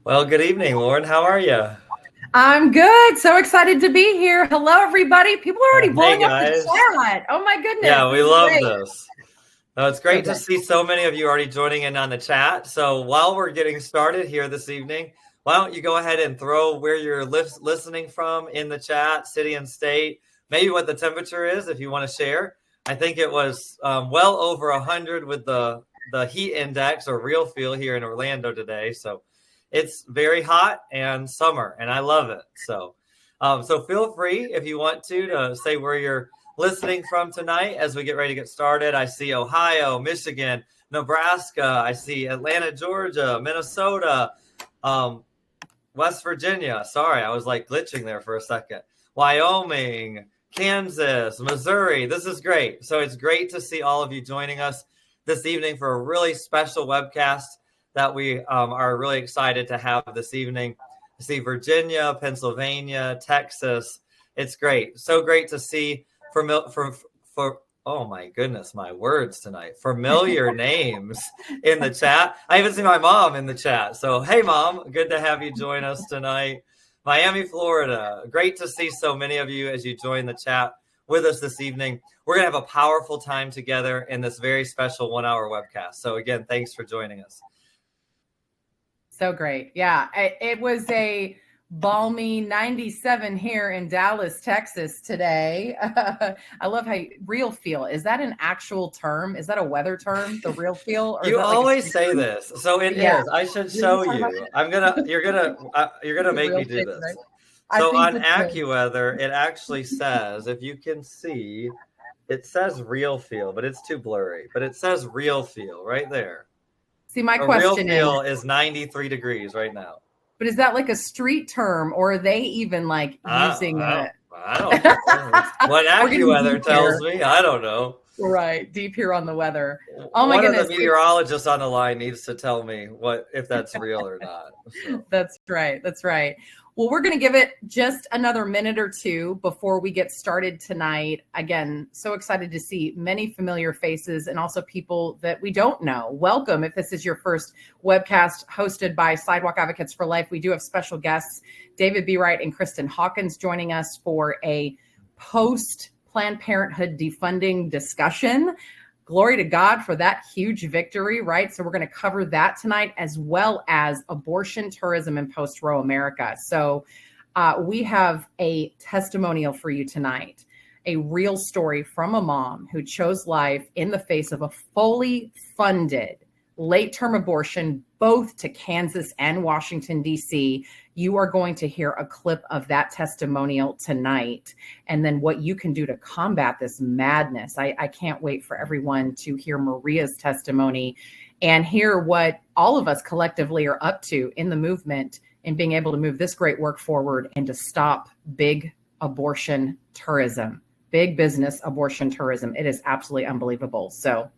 Well, good evening, Lauren. How are you? I'm good. So excited to be here. Hello, everybody. People are already Hey, blowing up the guys. chat. Oh my goodness. Yeah, we This is love great. this. No, it's great to see so many of you already joining in on the chat. So while we're getting started here this evening, why don't you go ahead and throw where you're listening from in the chat, city and state, maybe what the temperature is if you want to share. I think it was well over 100 with the heat index or real feel here in Orlando today. So it's very hot and summer, and I love it. So feel free if you want to say where you're listening from tonight as we get ready to get started. I see Ohio, Michigan, Nebraska. I see Atlanta, Georgia, Minnesota, West Virginia. Sorry, I was like glitching there for a second. Wyoming, Kansas, Missouri. This is great. So it's great to see all of you joining us this evening for a really special webcast that we are really excited to have this evening. I see Virginia, Pennsylvania, Texas. It's great. So great to see for oh my goodness, my words tonight. Familiar names in the chat. I even see my mom in the chat. So hey, Mom, good to have you join us tonight. Miami, Florida. Great to see so many of you as you join the chat with us this evening. We're going to have a powerful time together in this very special 1-hour webcast. So again, thanks for joining us. So great. Yeah, it was a balmy 97 here in Dallas, Texas today. I love how real feel. Is that an actual term? Is that a weather term, the real feel? Or you always say term? This. So it is. I should show you. You're gonna make me do this. Right? So on AccuWeather, it actually says, if you can see, it says real feel, but it's too blurry. But it says real feel right there. See, my question real feel is 93 degrees right now. But is that like a street term, or are they even like using it? I don't know. What AccuWeather tells me, I don't know. Right, deep here on the weather. Oh my goodness! One of the meteorologists on the line needs to tell me if that's real or not. So. That's right. That's right. Well, we're going to give it just another minute or two before we get started tonight. Again, so excited to see many familiar faces and also people that we don't know. Welcome. If this is your first webcast hosted by Sidewalk Advocates for Life, we do have special guests, David Bereit and Kristen Hawkins, joining us for a post Planned Parenthood defunding discussion. Glory to God for that huge victory, right? So we're going to cover that tonight, as well as abortion, tourism, and post-Roe America. So we have a testimonial for you tonight, a real story from a mom who chose life in the face of a fully funded late-term abortion, both to Kansas and Washington, D.C. You are going to hear a clip of that testimonial tonight, and then what you can do to combat this madness. I can't wait for everyone to hear Maria's testimony and hear what all of us collectively are up to in the movement in being able to move this great work forward and to stop big abortion tourism, big business abortion tourism. It is absolutely unbelievable. So,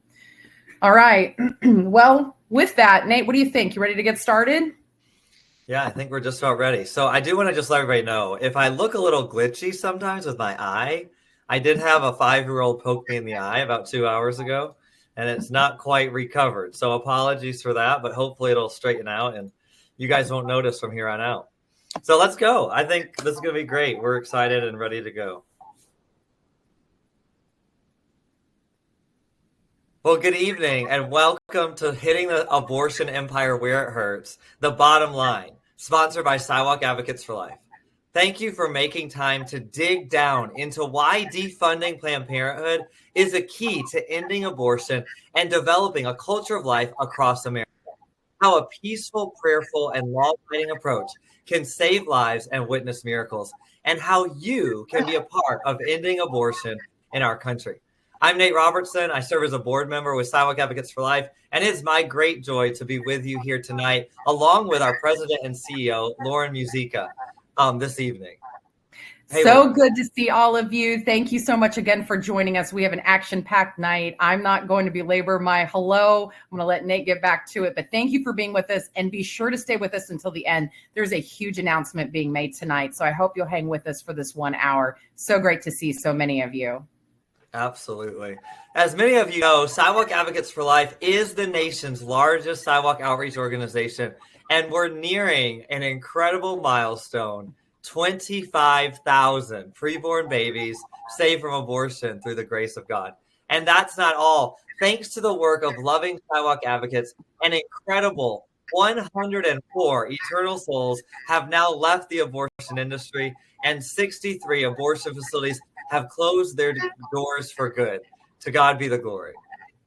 all right. Well, with that, Nate, what do you think? You ready to get started? Yeah, I think we're just about ready. So I do want to just let everybody know, if I look a little glitchy sometimes with my eye, I did have a 5-year-old poke me in the eye about 2 hours ago, and it's not quite recovered. So apologies for that, but hopefully it'll straighten out and you guys won't notice from here on out. So let's go. I think this is going to be great. We're excited and ready to go. Well, good evening and welcome to Hitting the Abortion Empire Where It Hurts, the bottom line, sponsored by Sidewalk Advocates for Life. Thank you for making time to dig down into why defunding Planned Parenthood is a key to ending abortion and developing a culture of life across America. How a peaceful, prayerful, and law-abiding approach can save lives and witness miracles, and how you can be a part of ending abortion in our country. I'm Nate Robertson. I serve as a board member with Sidewalk Advocates for Life, and it is my great joy to be with you here tonight, along with our president and CEO, Lauren Muzyka, this evening. Hey, so Lauren. Good to see all of you. Thank you so much again for joining us. We have an action-packed night. I'm not going to belabor my hello. I'm going to let Nate get back to it, but thank you for being with us, and be sure to stay with us until the end. There's a huge announcement being made tonight, so I hope you'll hang with us for this 1 hour. So great to see so many of you. Absolutely. As many of you know, Sidewalk Advocates for Life is the nation's largest sidewalk outreach organization And we're nearing an incredible milestone, 25,000 preborn babies saved from abortion through the grace of God. And that's not all. Thanks to the work of loving Sidewalk Advocates, an incredible 104 eternal souls have now left the abortion industry, and 63 abortion facilities have closed their doors for good. To God be the glory.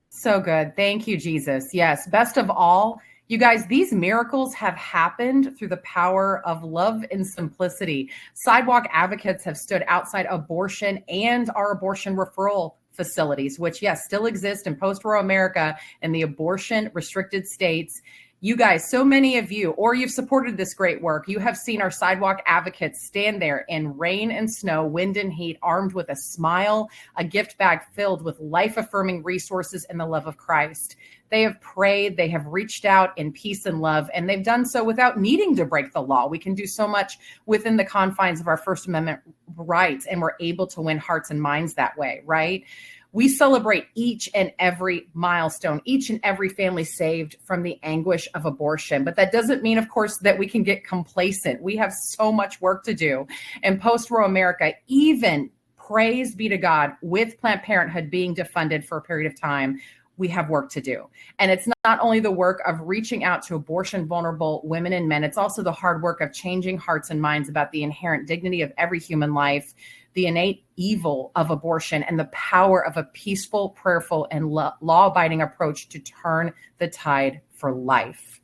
So good. Thank you, Jesus. Yes. Best of all, you guys, these miracles have happened through the power of love and simplicity. Sidewalk Advocates have stood outside abortion and our abortion referral facilities, which, yes, still exist in post-war America and the abortion restricted states. You guys, so many of you, or you've supported this great work, you have seen our Sidewalk Advocates stand there in rain and snow, wind and heat, armed with a smile, a gift bag filled with life-affirming resources and the love of Christ. They have prayed, they have reached out in peace and love, and they've done so without needing to break the law. We can do so much within the confines of our First Amendment rights, and we're able to win hearts and minds that way, right? We celebrate each and every milestone, each and every family saved from the anguish of abortion. But that doesn't mean, of course, that we can get complacent. We have so much work to do. In post-war America, even, praise be to God, with Planned Parenthood being defunded for a period of time, we have work to do. And it's not only the work of reaching out to abortion vulnerable women and men, it's also the hard work of changing hearts and minds about the inherent dignity of every human life, the innate evil of abortion, and the power of a peaceful, prayerful, and law-abiding approach to turn the tide for life.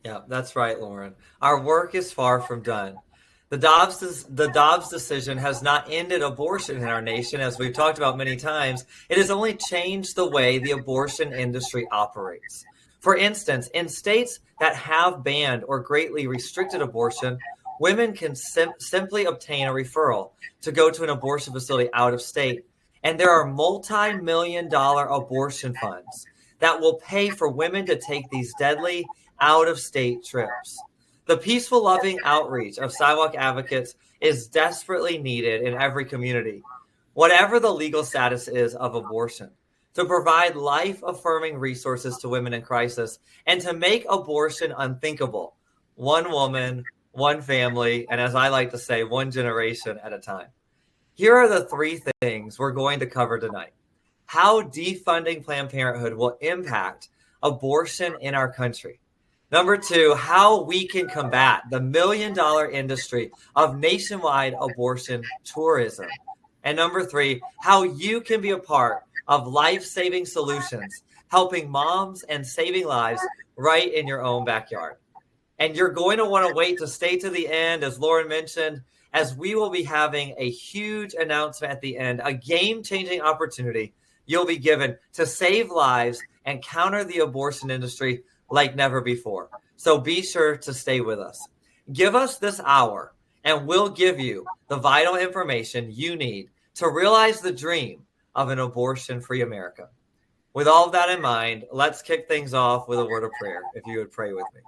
Yeah, that's right, Lauren. Our work is far from done. The Dobbs decision has not ended abortion in our nation, as we've talked about many times. It has only changed the way the abortion industry operates. For instance, in states that have banned or greatly restricted abortion, women can simply obtain a referral to go to an abortion facility out of state. And there are multi-million-dollar abortion funds that will pay for women to take these deadly out-of-state trips. The peaceful, loving outreach of Sidewalk Advocates is desperately needed in every community, whatever the legal status is of abortion, to provide life-affirming resources to women in crisis and to make abortion unthinkable, one woman, one family, and as I like to say, one generation at a time. Here are the three things we're going to cover tonight. How defunding Planned Parenthood will impact abortion in our country. Number two, how we can combat the million-dollar industry of nationwide abortion tourism. And number three, how you can be a part of life-saving solutions, helping moms and saving lives right in your own backyard. And you're going to want to wait to stay to the end, as Lauren mentioned, as we will be having a huge announcement at the end, a game-changing opportunity you'll be given to save lives and counter the abortion industry like never before. So be sure to stay with us. Give us this hour, and we'll give you the vital information you need to realize the dream of an abortion-free America. With all of that in mind, let's kick things off with a word of prayer, if you would pray with me.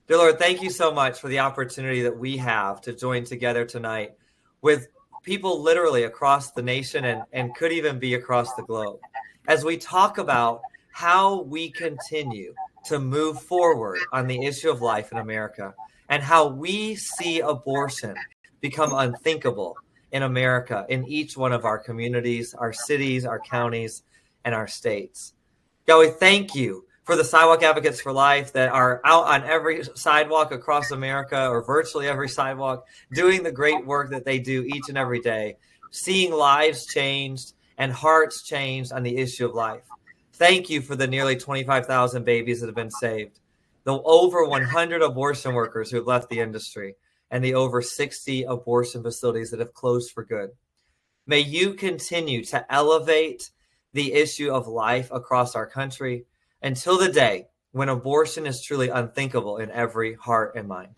Dear Lord, thank you so much for the opportunity that we have to join together tonight with people literally across the nation and could even be across the globe, as we talk about how we continue to move forward on the issue of life in America and how we see abortion become unthinkable in America, in each one of our communities, our cities, our counties, and our states. God, we thank you for the Sidewalk Advocates for Life that are out on every sidewalk across America, or virtually every sidewalk, doing the great work that they do each and every day, seeing lives changed and hearts changed on the issue of life. Thank you for the nearly 25,000 babies that have been saved, the over 100 abortion workers who have left the industry, and the over 60 abortion facilities that have closed for good. May you continue to elevate the issue of life across our country until the day when abortion is truly unthinkable in every heart and mind.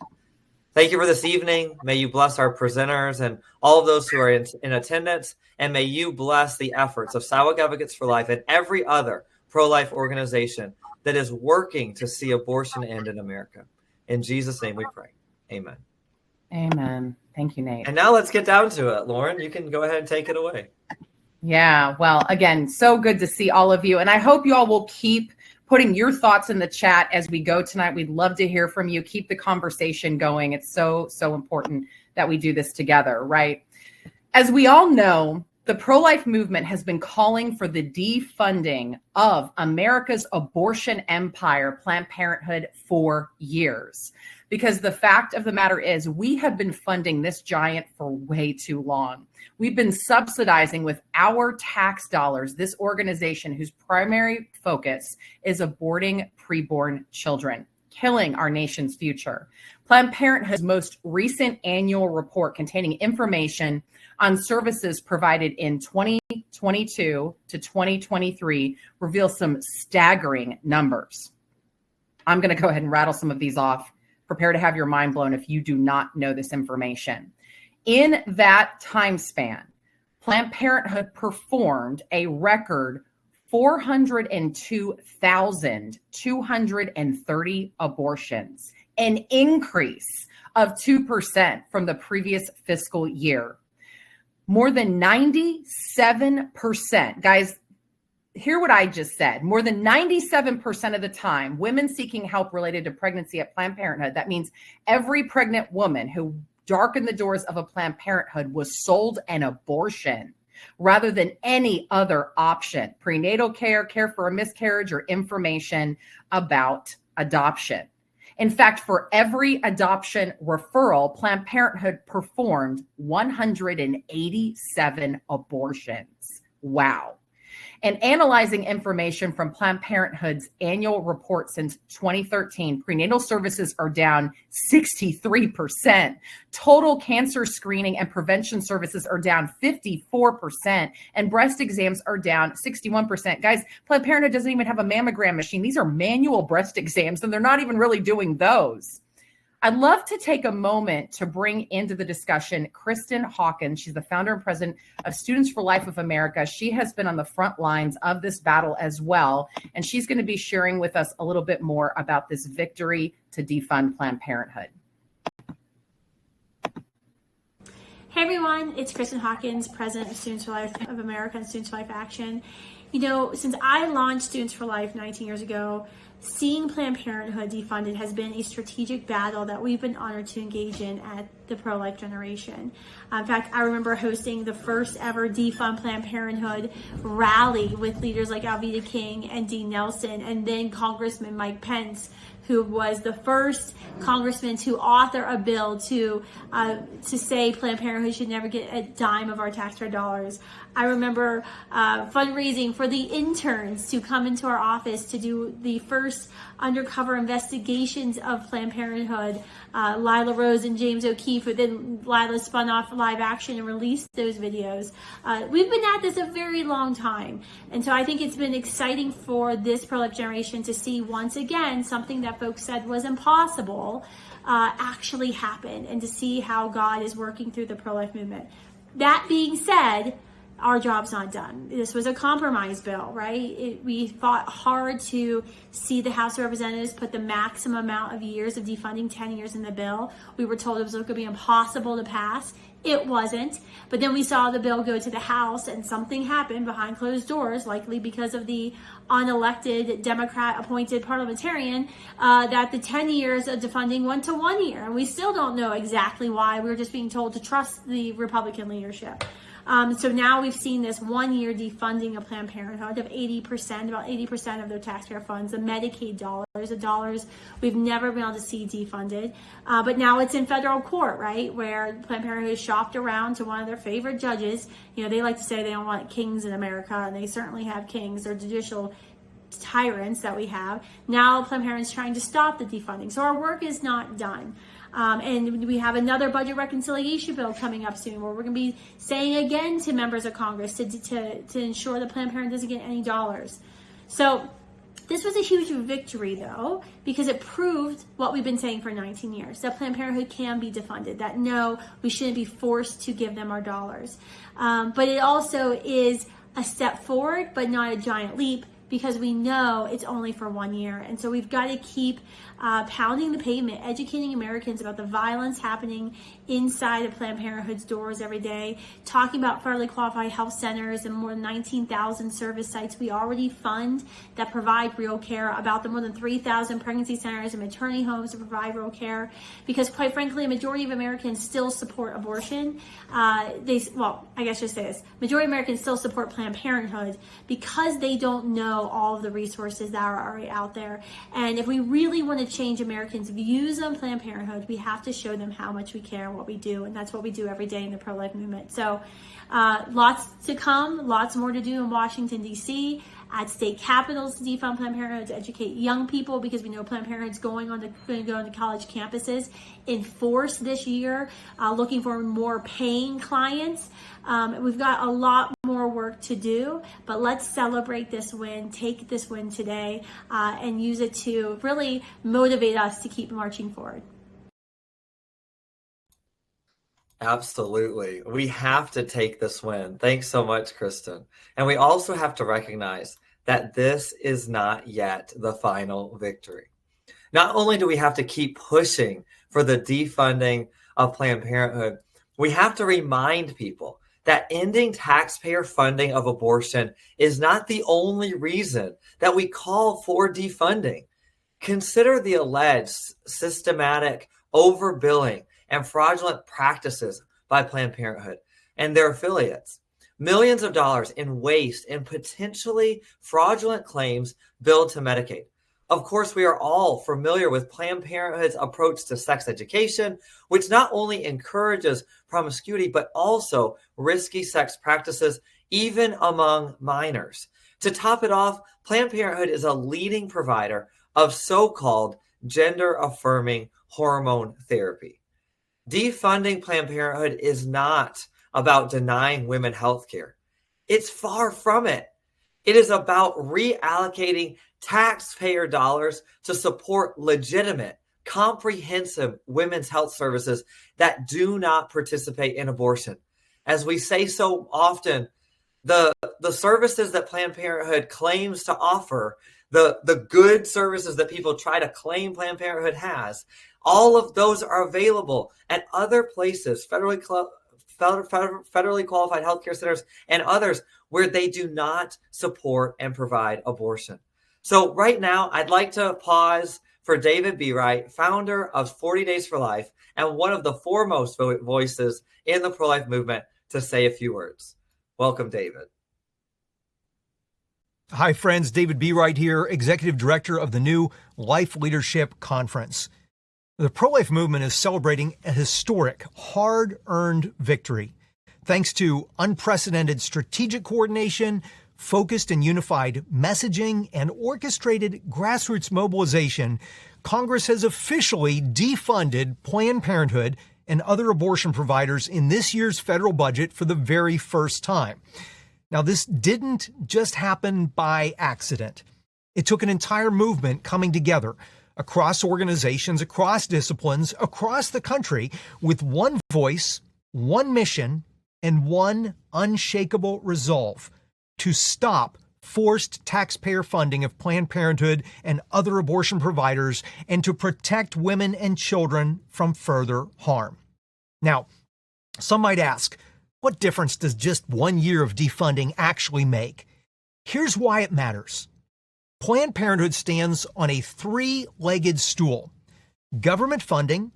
Thank you for this evening. May you bless our presenters and all of those who are in attendance, and may you bless the efforts of Sidewalk Advocates for Life and every other pro-life organization that is working to see abortion end in America. In Jesus' name we pray. Amen. Amen. Thank you, Nate. And now let's get down to it. Lauren, you can go ahead and take it away. Yeah, well, again, so good to see all of you. And I hope you all will keep putting your thoughts in the chat as we go tonight. We'd love to hear from you. Keep the conversation going. It's so important that we do this together, right? As we all know, the pro-life movement has been calling for the defunding of America's abortion empire, Planned Parenthood, for years. Because the fact of the matter is, we have been funding this giant for way too long. We've been subsidizing with our tax dollars this organization whose primary focus is aborting preborn children, killing our nation's future. Planned Parenthood's most recent annual report containing information on services provided in 2022 to 2023 reveals some staggering numbers. I'm going to go ahead and rattle some of these off. Prepare to have your mind blown if you do not know this information. In that time span, Planned Parenthood performed a record 402,230 abortions, an increase of 2% from the previous fiscal year. More than 97%, guys, hear what I just said. More than 97% of the time, women seeking help related to pregnancy at Planned Parenthood, that means every pregnant woman who darkened the doors of a Planned Parenthood was sold an abortion rather than any other option, prenatal care, care for a miscarriage, or information about adoption. In fact, for every adoption referral, Planned Parenthood performed 187 abortions. Wow. And analyzing information from Planned Parenthood's annual report since 2013, prenatal services are down 63%. Total cancer screening and prevention services are down 54%. And breast exams are down 61%. Guys, Planned Parenthood doesn't even have a mammogram machine. These are manual breast exams, and they're not even really doing those. I'd love to take a moment to bring into the discussion Kristen Hawkins. She's the founder and president of Students for Life of America. She has been on the front lines of this battle as well, and she's going to be sharing with us a little bit more about this victory to defund Planned Parenthood. Hey everyone, it's Kristen Hawkins, president of Students for Life of America and Students for Life Action. You know, since I launched Students for Life 19 years ago, seeing Planned Parenthood defunded has been a strategic battle that we've been honored to engage in at the pro-life generation. In fact, I remember hosting the first ever defund Planned Parenthood rally with leaders like Alveda King and Dean Nelson, and then Congressman Mike Pence, who was the first congressman to author a bill to say Planned Parenthood should never get a dime of our taxpayer dollars. I remember fundraising for the interns to come into our office to do the first undercover investigations of Planned Parenthood. Lila Rose and James O'Keefe, but then Lila spun off Live Action and released those videos. We've been at this a very long time. And so I think it's been exciting for this pro-life generation to see once again something that folks said was impossible actually happen, and to see how God is working through the pro-life movement. That being said, our job's not done. This was a compromise bill, right? We fought hard to see the House of Representatives put the maximum amount of years of defunding, 10 years in the bill. We were told it was going to be impossible to pass. It wasn't. But then we saw the bill go to the House, and something happened behind closed doors, likely because of the unelected Democrat-appointed parliamentarian, that the 10 years of defunding went to 1 year. And we still don't know exactly why. We were just being told to trust the Republican leadership. So now we've seen this 1 year defunding of Planned Parenthood of 80%, about 80% of their taxpayer funds, the Medicaid dollars, the dollars we've never been able to see defunded. But now it's in federal court, right, where Planned Parenthood is shopped around to one of their favorite judges. You know, they like to say they don't want kings in America, and they certainly have kings. They're judicial tyrants that we have. Now Planned Parenthood is trying to stop the defunding. So our work is not done. And we have another budget reconciliation bill coming up soon, where we're going to be saying again to members of Congress to ensure that Planned Parenthood doesn't get any dollars. So this was a huge victory, though, because it proved what we've been saying for 19 years, that Planned Parenthood can be defunded, that no, we shouldn't be forced to give them our dollars. But it also is a step forward, but not a giant leap, because we know it's only for 1 year. And so we've got to keep pounding the pavement, educating Americans about the violence happening inside of Planned Parenthood's doors every day, talking about federally qualified health centers and more than 19,000 service sites we already fund that provide real care, about the more than 3,000 pregnancy centers and maternity homes that provide real care, because quite frankly, a majority of Americans still support abortion. Majority of Americans still support Planned Parenthood because they don't know all of the resources that are already out there. And if we really want to change Americans' views on Planned Parenthood, we have to show them how much we care and what we do. And that's what we do every day in the pro-life movement. So lots to come, lots more to do in Washington, D.C., at state capitals to defund Planned Parenthood, to educate young people, because we know Planned Parenthood's going to go into college campuses in force this year, looking for more paying clients. We've got a lot more work to do, but let's celebrate this win, take this win today, and use it to really motivate us to keep marching forward. Absolutely. We have to take this win. Thanks so much, Kristen. And we also have to recognize that this is not yet the final victory. Not only do we have to keep pushing for the defunding of Planned Parenthood, we have to remind people that ending taxpayer funding of abortion is not the only reason that we call for defunding. Consider the alleged systematic overbilling and fraudulent practices by Planned Parenthood and their affiliates. Millions of dollars in waste and potentially fraudulent claims billed to Medicaid. Of course, we are all familiar with Planned Parenthood's approach to sex education, which not only encourages promiscuity, but also risky sex practices, even among minors. To top it off, Planned Parenthood is a leading provider of so-called gender-affirming hormone therapy. Defunding Planned Parenthood is not about denying women health care. It's far from it. It is about reallocating taxpayer dollars to support legitimate, comprehensive women's health services that do not participate in abortion. As we say so often, the services that Planned Parenthood claims to offer, the good services that people try to claim Planned Parenthood has, all of those are available at other places, federally qualified healthcare centers and others where they do not support and provide abortion. So right now, I'd like to pause for David Bereit, founder of 40 Days for Life and one of the foremost voices in the pro-life movement, to say a few words. Welcome, David. Hi, friends. David Bereit here, Executive Director of the new Life Leadership Conference. The pro-life movement is celebrating a historic, hard-earned victory. Thanks to unprecedented strategic coordination, focused and unified messaging, and orchestrated grassroots mobilization, Congress has officially defunded Planned Parenthood and other abortion providers in this year's federal budget for the very first time. Now, this didn't just happen by accident. It took an entire movement coming together across organizations, across disciplines, across the country, with one voice, one mission, and one unshakable resolve: to stop forced taxpayer funding of Planned Parenthood and other abortion providers, and to protect women and children from further harm. Now, some might ask, what difference does just 1 year of defunding actually make? Here's why it matters. Planned Parenthood stands on a three-legged stool: government funding,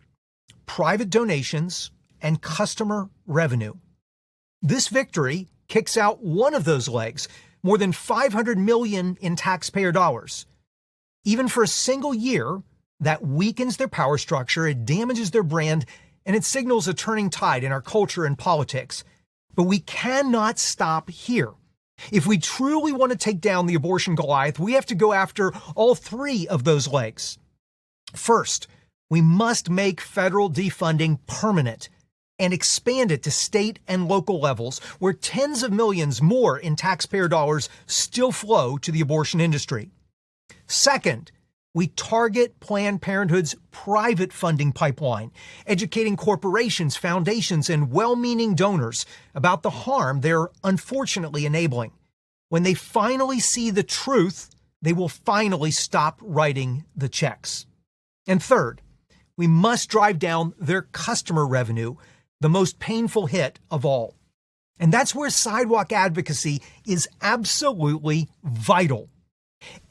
private donations, and customer revenue. This victory kicks out one of those legs, more than $500 million in taxpayer dollars. Even for a single year, that weakens their power structure, it damages their brand, and it signals a turning tide in our culture and politics. But we cannot stop here. If we truly want to take down the abortion Goliath, we have to go after all three of those legs. First, we must make federal defunding permanent and expand it to state and local levels, where tens of millions more in taxpayer dollars still flow to the abortion industry. Second, we target Planned Parenthood's private funding pipeline, educating corporations, foundations, and well-meaning donors about the harm they're unfortunately enabling. When they finally see the truth, they will finally stop writing the checks. And third, we must drive down their customer revenue, the most painful hit of all. And that's where Sidewalk Advocacy is absolutely vital.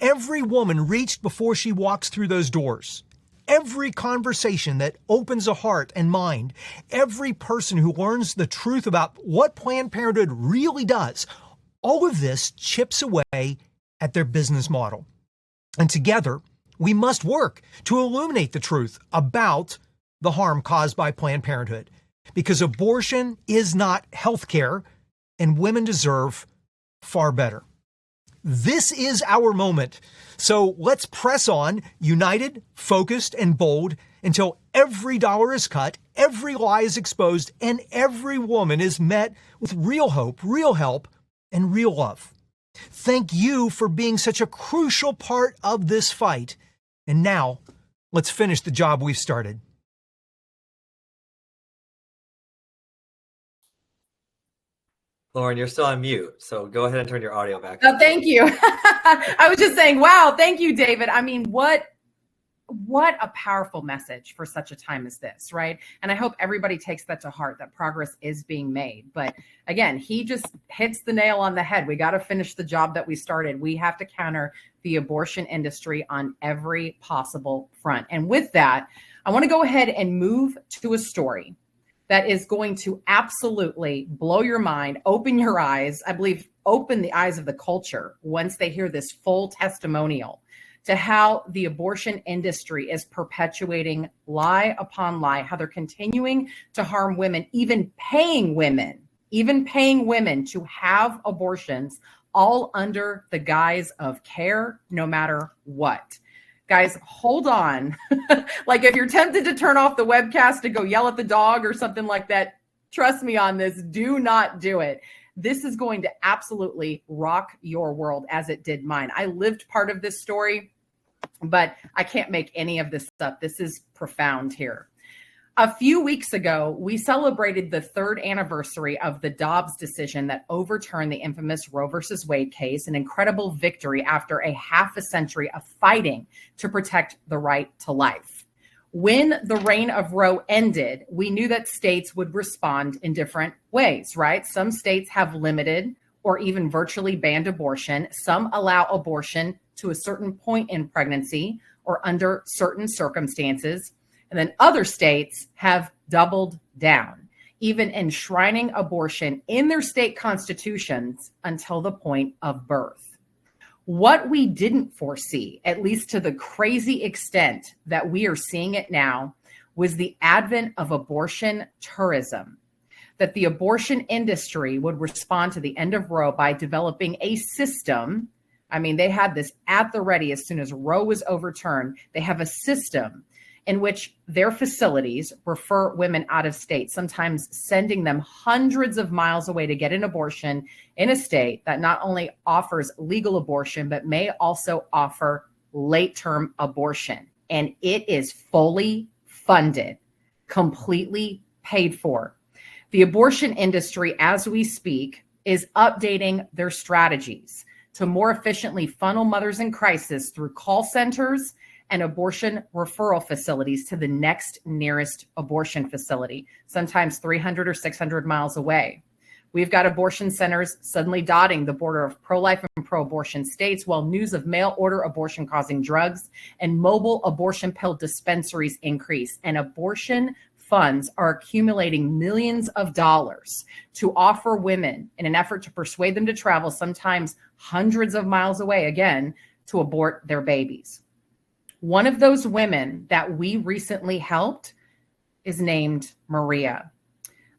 Every woman reached before she walks through those doors. Every conversation that opens a heart and mind, every person who learns the truth about what Planned Parenthood really does, all of this chips away at their business model. And together, we must work to illuminate the truth about the harm caused by Planned Parenthood, because abortion is not healthcare, and women deserve far better. This is our moment. So let's press on, united, focused, and bold, until every dollar is cut, every lie is exposed, and every woman is met with real hope, real help, and real love. Thank you for being such a crucial part of this fight. And now, let's finish the job we've started. Lauren, you're still on mute, so go ahead and turn your audio back. Oh, thank you. I was just saying, wow, thank you, David. I mean, what a powerful message for such a time as this, right? And I hope everybody takes that to heart, that progress is being made. But again, he just hits the nail on the head. We got to finish the job that we started. We have to counter the abortion industry on every possible front. And with that, I want to go ahead and move to a story that is going to absolutely blow your mind, open your eyes, I believe, open the eyes of the culture once they hear this full testimonial to how the abortion industry is perpetuating lie upon lie, how they're continuing to harm women, even paying women to have abortions, all under the guise of care, no matter what. Guys, hold on. Like if you're tempted to turn off the webcast to go yell at the dog or something like that, trust me on this, do not do it. This is going to absolutely rock your world as it did mine. I lived part of this story, but I can't make any of this up. This is profound here. A few weeks ago, we celebrated the third anniversary of the Dobbs decision that overturned the infamous Roe versus Wade case, an incredible victory after a half a century of fighting to protect the right to life. When the reign of Roe ended, we knew that states would respond in different ways, right? Some states have limited or even virtually banned abortion. Some allow abortion to a certain point in pregnancy or under certain circumstances. And then other states have doubled down, even enshrining abortion in their state constitutions until the point of birth. What we didn't foresee, at least to the crazy extent that we are seeing it now, was the advent of abortion tourism, that the abortion industry would respond to the end of Roe by developing a system. I mean, they had this at the ready as soon as Roe was overturned. They have a system in which their facilities refer women out of state, sometimes sending them hundreds of miles away to get an abortion in a state that not only offers legal abortion, but may also offer late-term abortion. And it is fully funded, completely paid for. The abortion industry, as we speak, is updating their strategies to more efficiently funnel mothers in crisis through call centers and abortion referral facilities to the next nearest abortion facility, sometimes 300 or 600 miles away. We've got abortion centers suddenly dotting the border of pro-life and pro-abortion states, while news of mail-order abortion-causing drugs and mobile abortion pill dispensaries increase. And abortion funds are accumulating millions of dollars to offer women in an effort to persuade them to travel, sometimes hundreds of miles away, again, to abort their babies. One of those women that we recently helped is named Maria.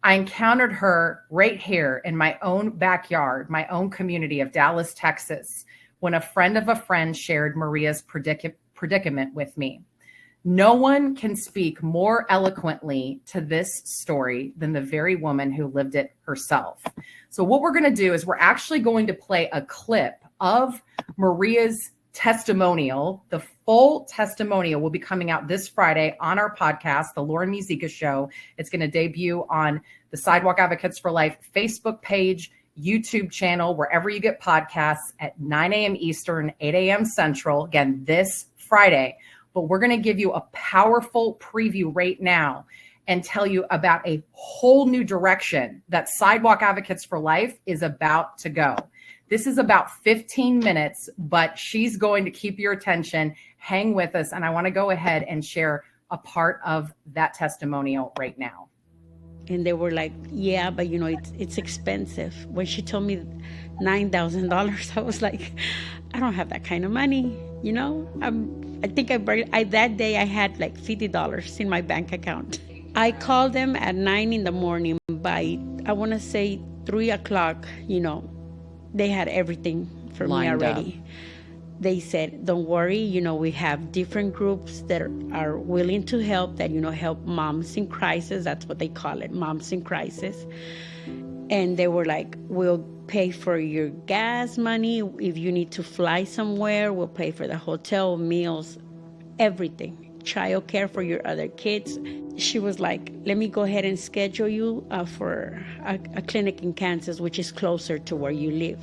I encountered her right here in my own backyard, my own community of Dallas, Texas, when a friend of a friend shared Maria's predicament with me. No one can speak more eloquently to this story than the very woman who lived it herself. So what we're going to do is we're actually going to play a clip of Maria's testimonial. The full testimonial will be coming out this Friday on our podcast, The Lauren Muzyka Show. It's going to debut on the Sidewalk Advocates for Life Facebook page YouTube channel, wherever you get podcasts, at 9 a.m. Eastern, 8 a.m. Central, again, this Friday. But we're going to give you a powerful preview right now and tell you about a whole new direction that Sidewalk Advocates for Life is about to go. This is about 15 minutes, but she's going to keep your attention. Hang with us. And I want to go ahead and share a part of that testimonial right now. And they were like, yeah, but you know, it's expensive. When she told me $9,000, I was like, I don't have that kind of money, you know? I think that day I had like $50 in my bank account. I called them at 9 in the morning. By, I want to say 3 o'clock, you know, they had everything for me already. They said, don't worry, you know, we have different groups that are willing to help, that, you know, help moms in crisis. That's what they call it, moms in crisis. And they were like, we'll pay for your gas money. If you need to fly somewhere, we'll pay for the hotel, meals, everything. Child care for your other kids. She was like, let me go ahead and schedule you for a clinic in Kansas, which is closer to where you live.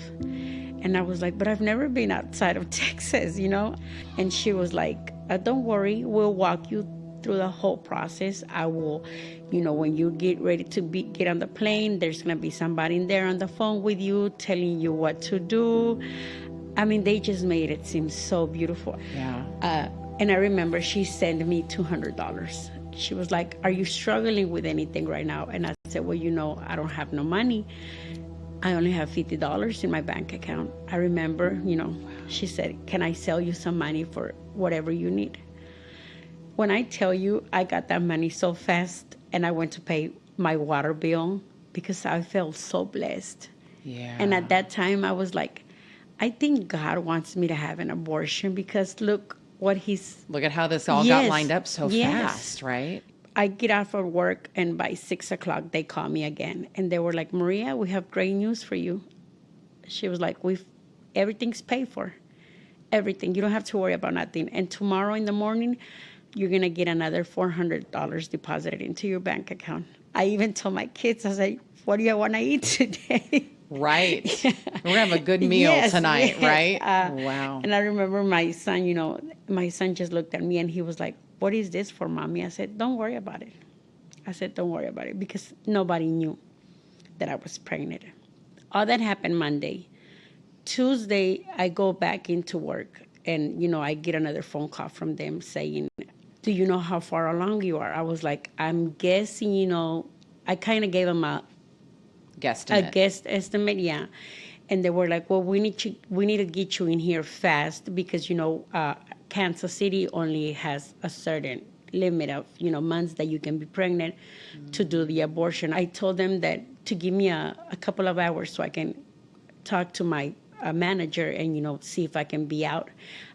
And I was like, but I've never been outside of Texas, you know? And she was like, don't worry, we'll walk you through the whole process. I will, you know, when you get ready to get on the plane, there's going to be somebody in there on the phone with you telling you what to do. I mean, they just made it seem so beautiful. Yeah. And I remember she sent me $200. She was like, are you struggling with anything right now? And I said, well, you know, I don't have no money. I only have $50 in my bank account. I remember, you know, she said, can I sell you some money for whatever you need? When I tell you, I got that money so fast, and I went to pay my water bill because I felt so blessed. Yeah. And at that time, I was like, I think God wants me to have an abortion because look at how this all got lined up so fast, right? I get out of work, and by 6 o'clock, they call me again. And they were like, Maria, we have great news for you. She was like, everything's paid for. Everything. You don't have to worry about nothing. And tomorrow in the morning, you're going to get another $400 deposited into your bank account. I even told my kids, I was like, what do you want to eat today? Right. We're going to have a good meal tonight, right? Wow. And I remember my son, you know, my son just looked at me and he was like, what is this for, Mommy? I said, don't worry about it. I said, don't worry about it, because nobody knew that I was pregnant. All that happened Monday. Tuesday, I go back into work, and, you know, I get another phone call from them saying, do you know how far along you are? I was like, I'm guessing, you know, I kind of gave them a guess estimate, yeah. And they were like, well, we need to get you in here fast because, you know, Kansas City only has a certain limit of, you know, months that you can be pregnant to do the abortion. I told them that to give me a couple of hours so I can talk to my manager and, you know, see if I can be out.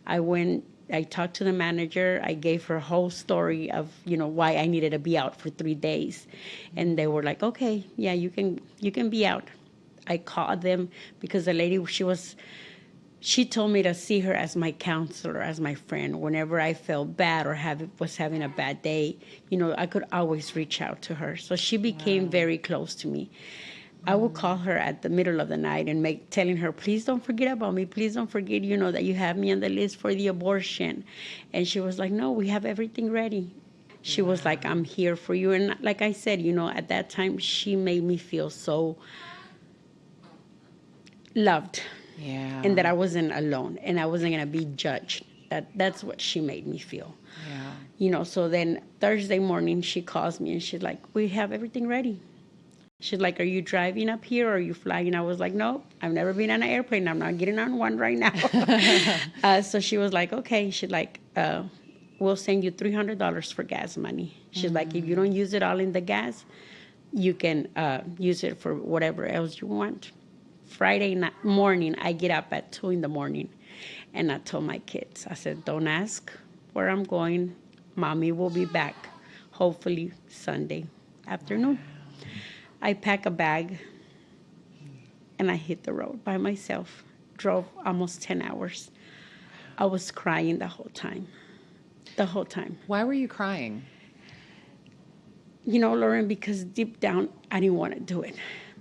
I talked to the manager. I gave her a whole story of, you know, why I needed to be out for 3 days. And they were like, okay, yeah, you can be out. I called them because the lady, she told me to see her as my counselor, as my friend. Whenever I felt bad or was having a bad day, you know, I could always reach out to her. So she became very close to me. I would call her at the middle of the night and telling her, please don't forget about me. Please don't forget, you know, that you have me on the list for the abortion. And she was like, no, we have everything ready. She was like, I'm here for you. And like I said, you know, at that time, she made me feel so loved. Yeah. And that I wasn't alone and I wasn't going to be judged. That's what she made me feel. Yeah. You know, so then Thursday morning she calls me and she's like, we have everything ready. She's like, are you driving up here or are you flying? I was like, no, I've never been on an airplane. I'm not getting on one right now. So she was like, okay. She's like, we'll send you $300 for gas money. She's like, if you don't use it all in the gas, you can use it for whatever else you want. Friday morning, I get up at 2 in the morning, and I told my kids, I said, don't ask where I'm going. Mommy will be back, hopefully Sunday afternoon. I pack a bag, and I hit the road by myself. Drove almost 10 hours. I was crying the whole time. Why were you crying? You know, Lauren, because deep down, I didn't want to do it.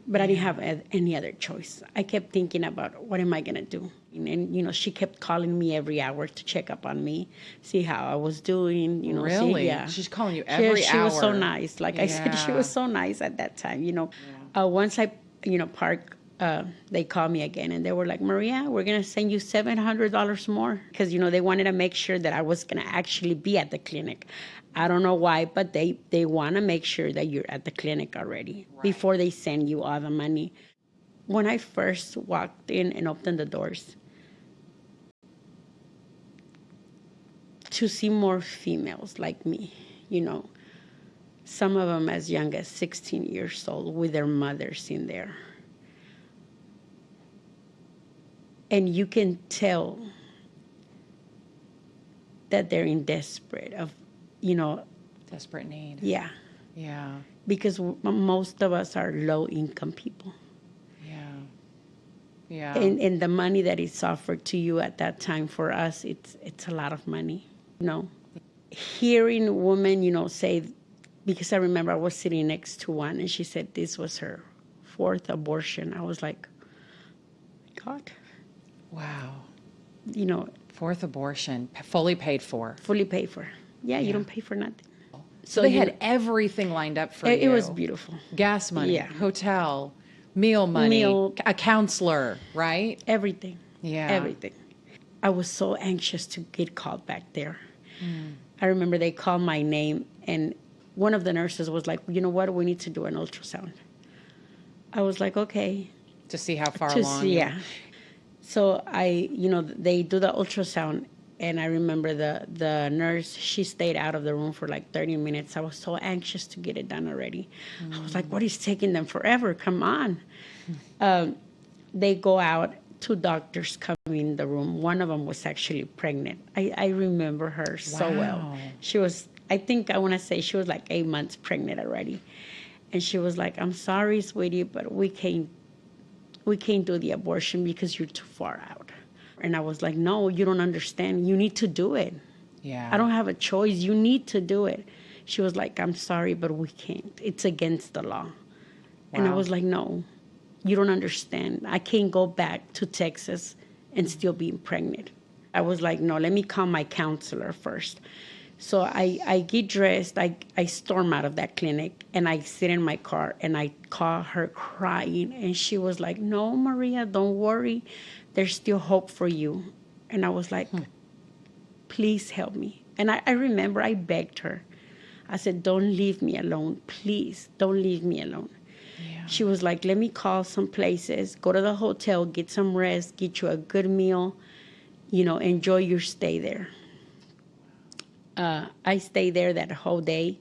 But I didn't have any other choice. I kept thinking about what am I going to do? And, she kept calling me every hour to check up on me, see how I was doing. Really? Yeah. She's calling you every hour. She was so nice. Like I said, she was so nice at that time, Once I, park, they called me again and they were like, Maria, we're going to send you $700 more. Because, they wanted to make sure that I was going to actually be at the clinic. I don't know why, but they want to make sure that you're at the clinic already before they send you all the money. When I first walked in and opened the doors, to see more females like me, some of them as young as 16 years old with their mothers in there. And you can tell that they're in desperate need. Yeah. Yeah. Because most of us are low income people. Yeah. Yeah. And the money that is offered to you at that time, for us, it's a lot of money. Hearing women, say, because I remember I was sitting next to one and she said this was her 4th abortion. I was like, God. Wow. 4th abortion, fully paid for. Fully paid for. Yeah, you don't pay for nothing. So they had everything lined up for you. It was beautiful. Gas money, hotel, meal money, a counselor, right? Everything. Yeah. Everything. I was so anxious to get called back there. I remember they called my name and one of the nurses was like, you know what, we need to do an ultrasound. I was like, okay. To see how far along. Yeah. So they do the ultrasound. And I remember the nurse, she stayed out of the room for like 30 minutes. I was so anxious to get it done already. I was like, what is taking them forever? Come on. They go out, 2 doctors come in the room. One of them was actually pregnant. I remember her so well. She was, I want to say she was like 8 months pregnant already. And she was like, I'm sorry, sweetie, but we can't do the abortion because you're too far out. And I was like, no, you don't understand. You need to do it. Yeah. I don't have a choice. You need to do it. She was like, I'm sorry, but we can't. It's against the law. And I was like, no, you don't understand. I can't go back to Texas and still being pregnant. I was like, no, let me call my counselor first. So I get dressed, I storm out of that clinic, and I sit in my car, and I call her crying. And she was like, no, Maria, don't worry. There's still hope for you. And I was like, please help me. And I remember I begged her. I said, don't leave me alone. Please, don't leave me alone. Yeah. She was like, let me call some places, go to the hotel, get some rest, get you a good meal, enjoy your stay there. I stayed there that whole day.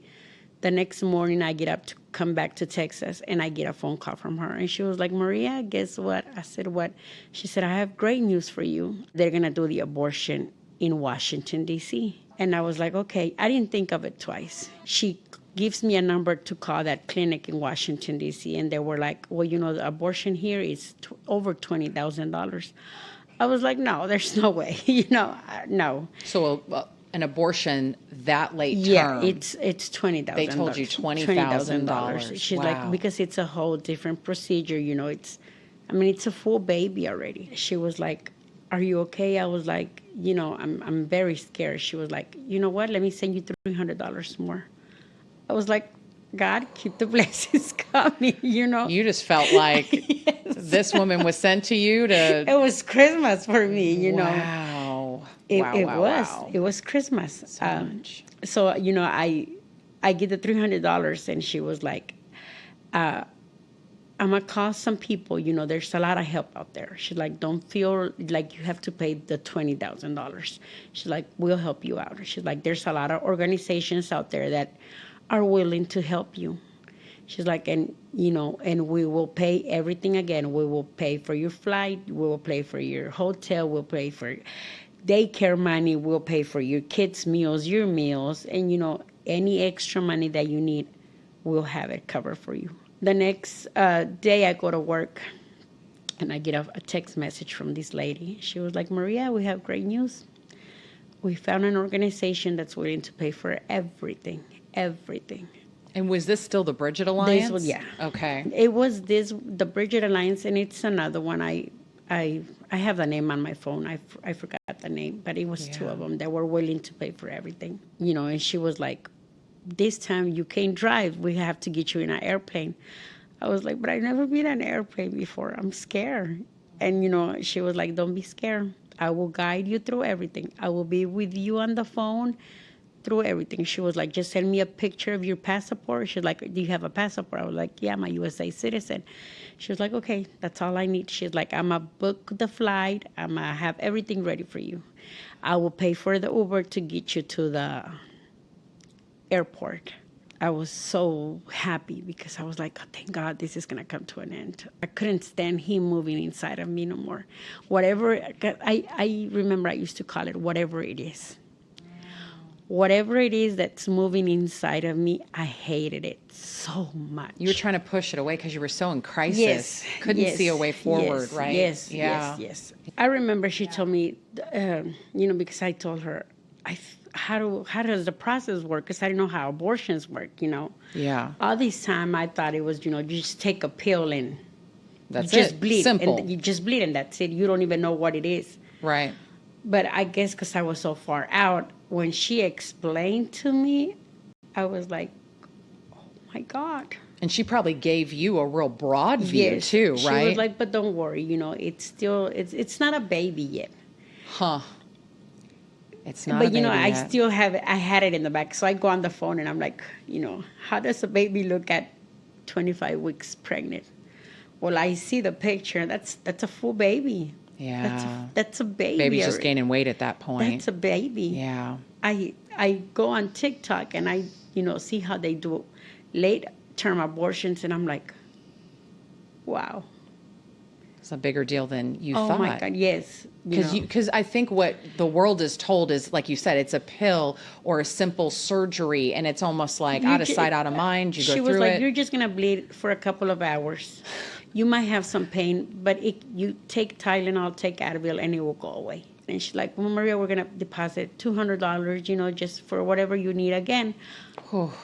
The next morning, I get up to come back to Texas, and I get a phone call from her. And she was like, Maria, guess what? I said, what? She said, I have great news for you. They're going to do the abortion in Washington, D.C. And I was like, okay. I didn't think of it twice. She gives me a number to call that clinic in Washington, D.C. And they were like, well, the abortion here is over $20,000. I was like, no, there's no way, no. So an abortion that late term. Yeah, it's $20,000. They told you $20,000. She's like, because it's a whole different procedure, it's a full baby already. She was like, are you okay? I was like, I'm very scared. She was like, you know what? Let me send you $300 more. I was like, God, keep the blessings coming, You just felt like yes. This woman was sent to you to... It was Christmas for me, Wow. It was Christmas. So much. So, I get the $300 and she was like, I'm going to call some people, there's a lot of help out there. She's like, don't feel like you have to pay the $20,000. She's like, we'll help you out. She's like, there's a lot of organizations out there that are willing to help you. She's like, and we will pay everything again. We will pay for your flight. We will pay for your hotel. We'll pay for daycare money. We'll pay for your kids' meals, your meals. And, any extra money that you need, we'll have it covered for you. The next day I go to work and I get a text message from this lady. She was like, Maria, we have great news. We found an organization that's willing to pay for everything. And was this still the Bridget Alliance? This was, yeah. Okay. It was the Bridget Alliance, and it's another one. I have the name on my phone. I forgot the name, but it was two of them that were willing to pay for everything. You know, and she was like, this time you can't drive. We have to get you in an airplane. I was like, but I've never been in an airplane before. I'm scared. And, you know, she was like, don't be scared. I will guide you through everything. I will be with you on the phone through everything. She was like, just send me a picture of your passport. She's like, do you have a passport? I was like, yeah, I'm a USA citizen. She was like, okay, that's all I need. She's like, I'm going to book the flight. I'm going to have everything ready for you. I will pay for the Uber to get you to the airport. I was so happy because I was like, oh, thank God this is going to come to an end. I couldn't stand him moving inside of me no more. Whatever, I remember I used to call it whatever it is. Whatever it is that's moving inside of me, I hated it so much. You were trying to push it away because you were so in crisis. Couldn't see a way forward, right? Yes. I remember she told me, you know, because I told her, how does the process work? Because I didn't know how abortions work, you know. Yeah. All this time I thought it was, you know, you just take a pill and that's you just it. bleed. Simple. And you just bleed and that's it. You don't even know what it is. Right. But I guess because I was so far out, when she explained to me, I was like, oh my God. And she probably gave you a real broad view too, right? She was like, but don't worry, you know, it's still, it's not a baby yet. Huh. It's not but, a baby you know, I yet. still have it. I had it in the back. So I go on the phone and I'm like, you know, how does a baby look at 25 weeks pregnant? Well, I see the picture. That's a full baby. Yeah. That's a baby. Baby's just gaining weight at that point. That's a baby. Yeah. I go on TikTok and I, you know, see how they do late term abortions and I'm like, wow. It's a bigger deal than you thought. Oh my God, yes. Because I think what the world is told is, like you said, it's a pill or a simple surgery, and it's almost like out of sight, out of mind. You go through it. She was like, you're just going to bleed for a couple of hours. You might have some pain, but you take Tylenol, take Advil, and it will go away. And she's like, well, Maria, we're going to deposit $200, you know, just for whatever you need again.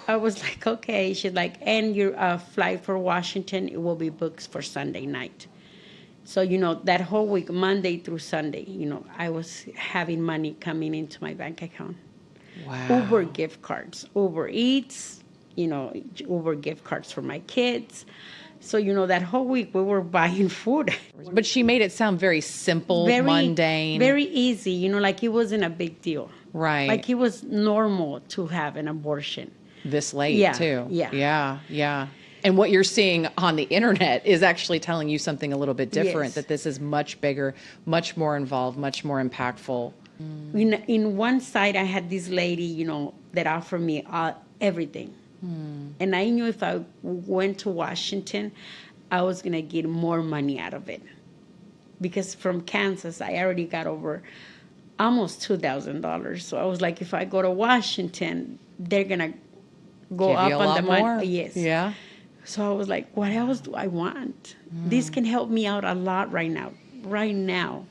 I was like, okay. She's like, and your flight for Washington, it will be booked for Sunday night. So, you know, that whole week, Monday through Sunday, you know, I was having money coming into my bank account. Wow. Uber gift cards, Uber Eats, you know, Uber gift cards for my kids. So, you know, that whole week we were buying food. But she made it sound very simple, mundane. Very easy, you know, like it wasn't a big deal. Right. Like it was normal to have an abortion. This late, too. Yeah. And what you're seeing on the internet is actually telling you something a little bit different, that this is much bigger, much more involved, much more impactful. In one side, I had this lady, you know, that offered me everything. And I knew if I went to Washington, I was going to get more money out of it. Because from Kansas, I already got over almost $2,000. So I was like, if I go to Washington, they're going to go up on the money. Yes. Yeah. So I was like, what else do I want? This can help me out a lot right now.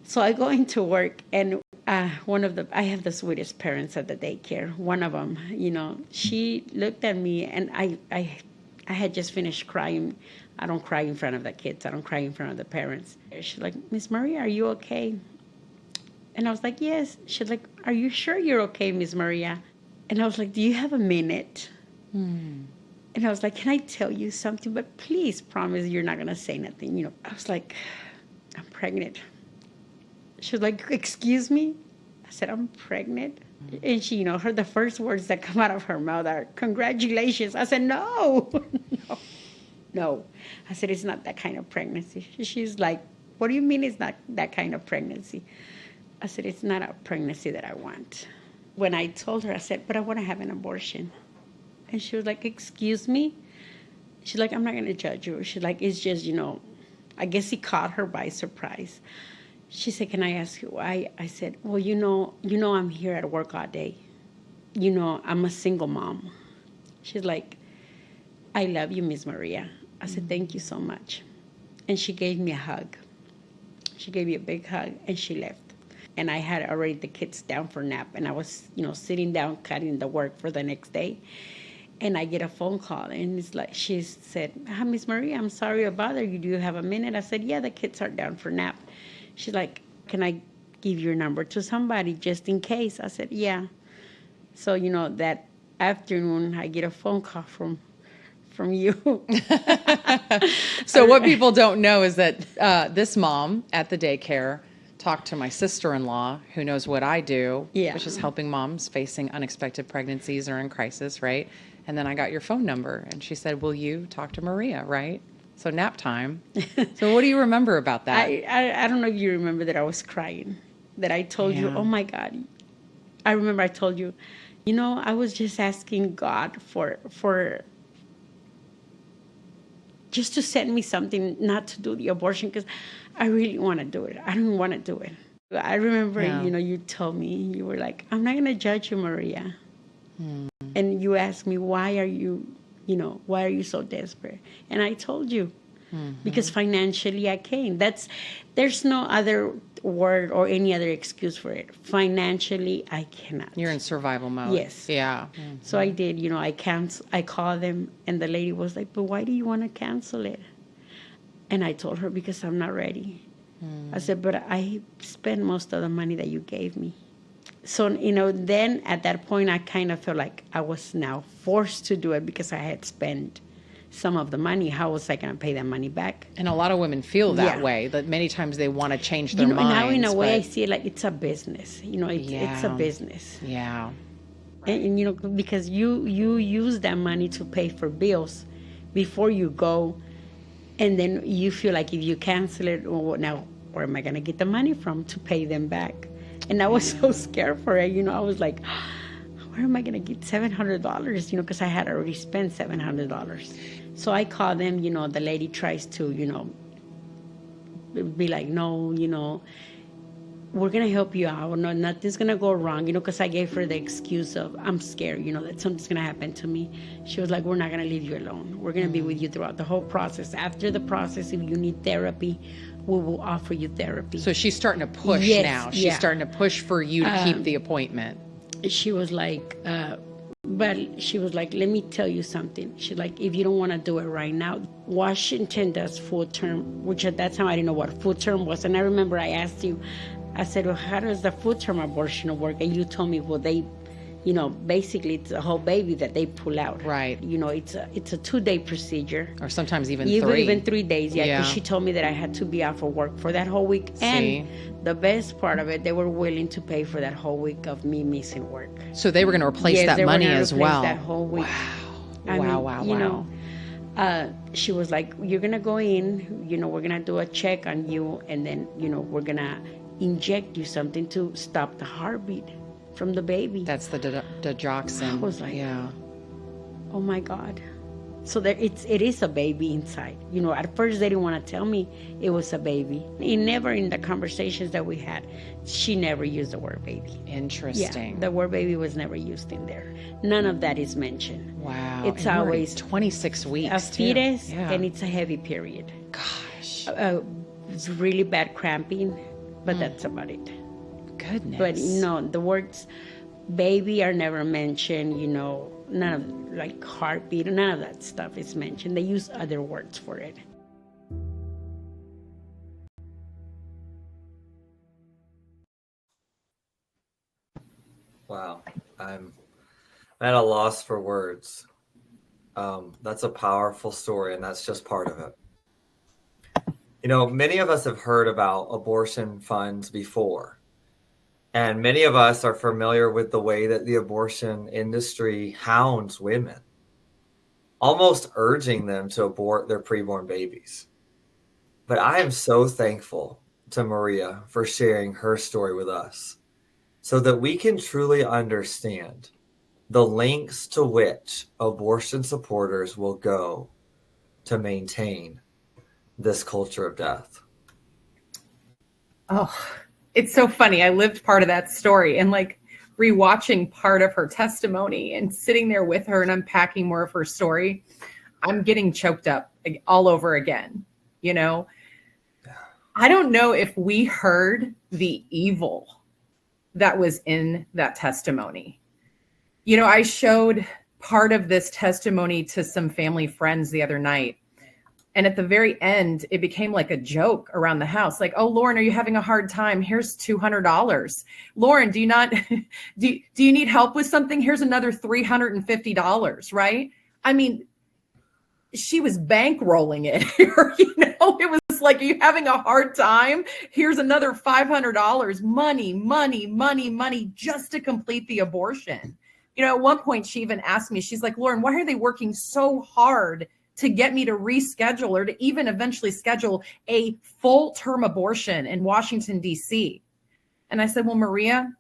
So I go into work and I have the sweetest parents at the daycare. One of them, you know, she looked at me and I had just finished crying. I don't cry in front of the kids. I don't cry in front of the parents. She's like, Miss Maria, are you okay? And I was like, yes. She's like, are you sure you're okay, Miss Maria? And I was like, do you have a minute? And I was like, can I tell you something? But please promise you're not going to say nothing. You know, I was like, I'm pregnant. She was like, excuse me? I said, I'm pregnant. And she, you know, the first words that come out of her mouth are, congratulations. I said, no. I said, it's not that kind of pregnancy. She's like, what do you mean it's not that kind of pregnancy? I said, it's not a pregnancy that I want. When I told her, I said, but I want to have an abortion. And she was like, excuse me? She's like, I'm not going to judge you. She's like, it's just, you know, I guess he caught her by surprise. She said, can I ask you why? I said, well, you know I'm here at work all day. You know, I'm a single mom. She's like, I love you, Miss Maria. I said, thank you so much. And she gave me a hug. She gave me a big hug, and she left. And I had already the kids down for nap, and I was, you know, sitting down cutting the work for the next day. And I get a phone call, and it's like, she said, Miss Maria, I'm sorry to bother you. Do you have a minute? I said, yeah, the kids are down for nap. She's like, can I give your number to somebody just in case? I said, yeah. So, that afternoon, I get a phone call from you. So what people don't know is that this mom at the daycare talked to my sister-in-law, who knows what I do, which is helping moms facing unexpected pregnancies or in crisis, right? And then I got your phone number, and she said, will you talk to Maria, right? So nap time. So what do you remember about that? I don't know if you remember that I was crying, that I told you, oh my God. I remember I told you, I was just asking God for just to send me something not to do the abortion, because I really want to do it. I don't want to do it. I remember, you told me, you were like, I'm not going to judge you, Maria. And you asked me, why are you so desperate? And I told you, because financially I can't. There's no other word or any other excuse for it. Financially, I cannot. You're in survival mode. Yes. Yeah. So I did, I called them, and the lady was like, but why do you want to cancel it? And I told her, because I'm not ready. I said, but I spent most of the money that you gave me. So, then at that point, I kind of felt like I was now forced to do it because I had spent some of the money. How was I going to pay that money back? And a lot of women feel that way, that many times they want to change their minds. Now in a way, I see it like it's a business. It's a business. Yeah. And because you use that money to pay for bills before you go, and then you feel like if you cancel it, now where am I going to get the money from to pay them back? And I was so scared for it. I was like, where am I going to get $700? Because I had already spent $700. So I called them, the lady tries to, be like, no, we're going to help you out. No, nothing's going to go wrong, because I gave her the excuse of, I'm scared, that something's going to happen to me. She was like, we're not going to leave you alone. We're going to be with you throughout the whole process. After the process, if you need therapy, we will offer you therapy. So she's starting to push now. She's starting to push for you to keep the appointment. She was like, but she was like, let me tell you something. She's like, if you don't want to do it right now, Washington does full term, which at that time I didn't know what full term was. And I remember I asked you, I said, well, how does the full term abortion work? And you told me, well, they, basically it's a whole baby that they pull out. Right. It's a 2-day procedure. Or sometimes even 3. Even 3 days, because she told me that I had to be out for work for that whole week. And the best part of it, they were willing to pay for that whole week of me missing work. So they were going to replace that money as well. That whole week. Wow. She was like, you're going to go in, we're going to do a check on you, and then, we're going to inject you something to stop the heartbeat from the baby. That's the digoxin. I was like, oh my God. So it is a baby inside. At first they didn't want to tell me it was a baby. And never in the conversations that we had, she never used the word baby. Interesting. Yeah, the word baby was never used in there. None of that is mentioned. Wow. It's always 26 weeks. A fetus, and it's a heavy period. Gosh. It's really bad cramping, but that's about it. Goodness. But the words baby are never mentioned, none of like heartbeat, none of that stuff is mentioned. They use other words for it. Wow. I'm at a loss for words. That's a powerful story, and that's just part of it. Many of us have heard about abortion funds before. And many of us are familiar with the way that the abortion industry hounds women, almost urging them to abort their preborn babies. But I am so thankful to Maria for sharing her story with us so that we can truly understand the lengths to which abortion supporters will go to maintain this culture of death. Oh, it's so funny. I lived part of that story, and rewatching part of her testimony and sitting there with her and unpacking more of her story, I'm getting choked up all over again. I don't know if we heard the evil that was in that testimony. I showed part of this testimony to some family friends the other night. And at the very end, it became like a joke around the house. Like, oh, Lauren, are you having a hard time? Here's $200. Lauren, do you need help with something? Here's another $350, right? I mean, she was bankrolling it here. It was like, are you having a hard time? Here's another $500, money, just to complete the abortion. At one point she even asked me, she's like, Lauren, why are they working so hard to get me to reschedule or to even eventually schedule a full-term abortion in Washington, D.C.? And I said, well, Maria,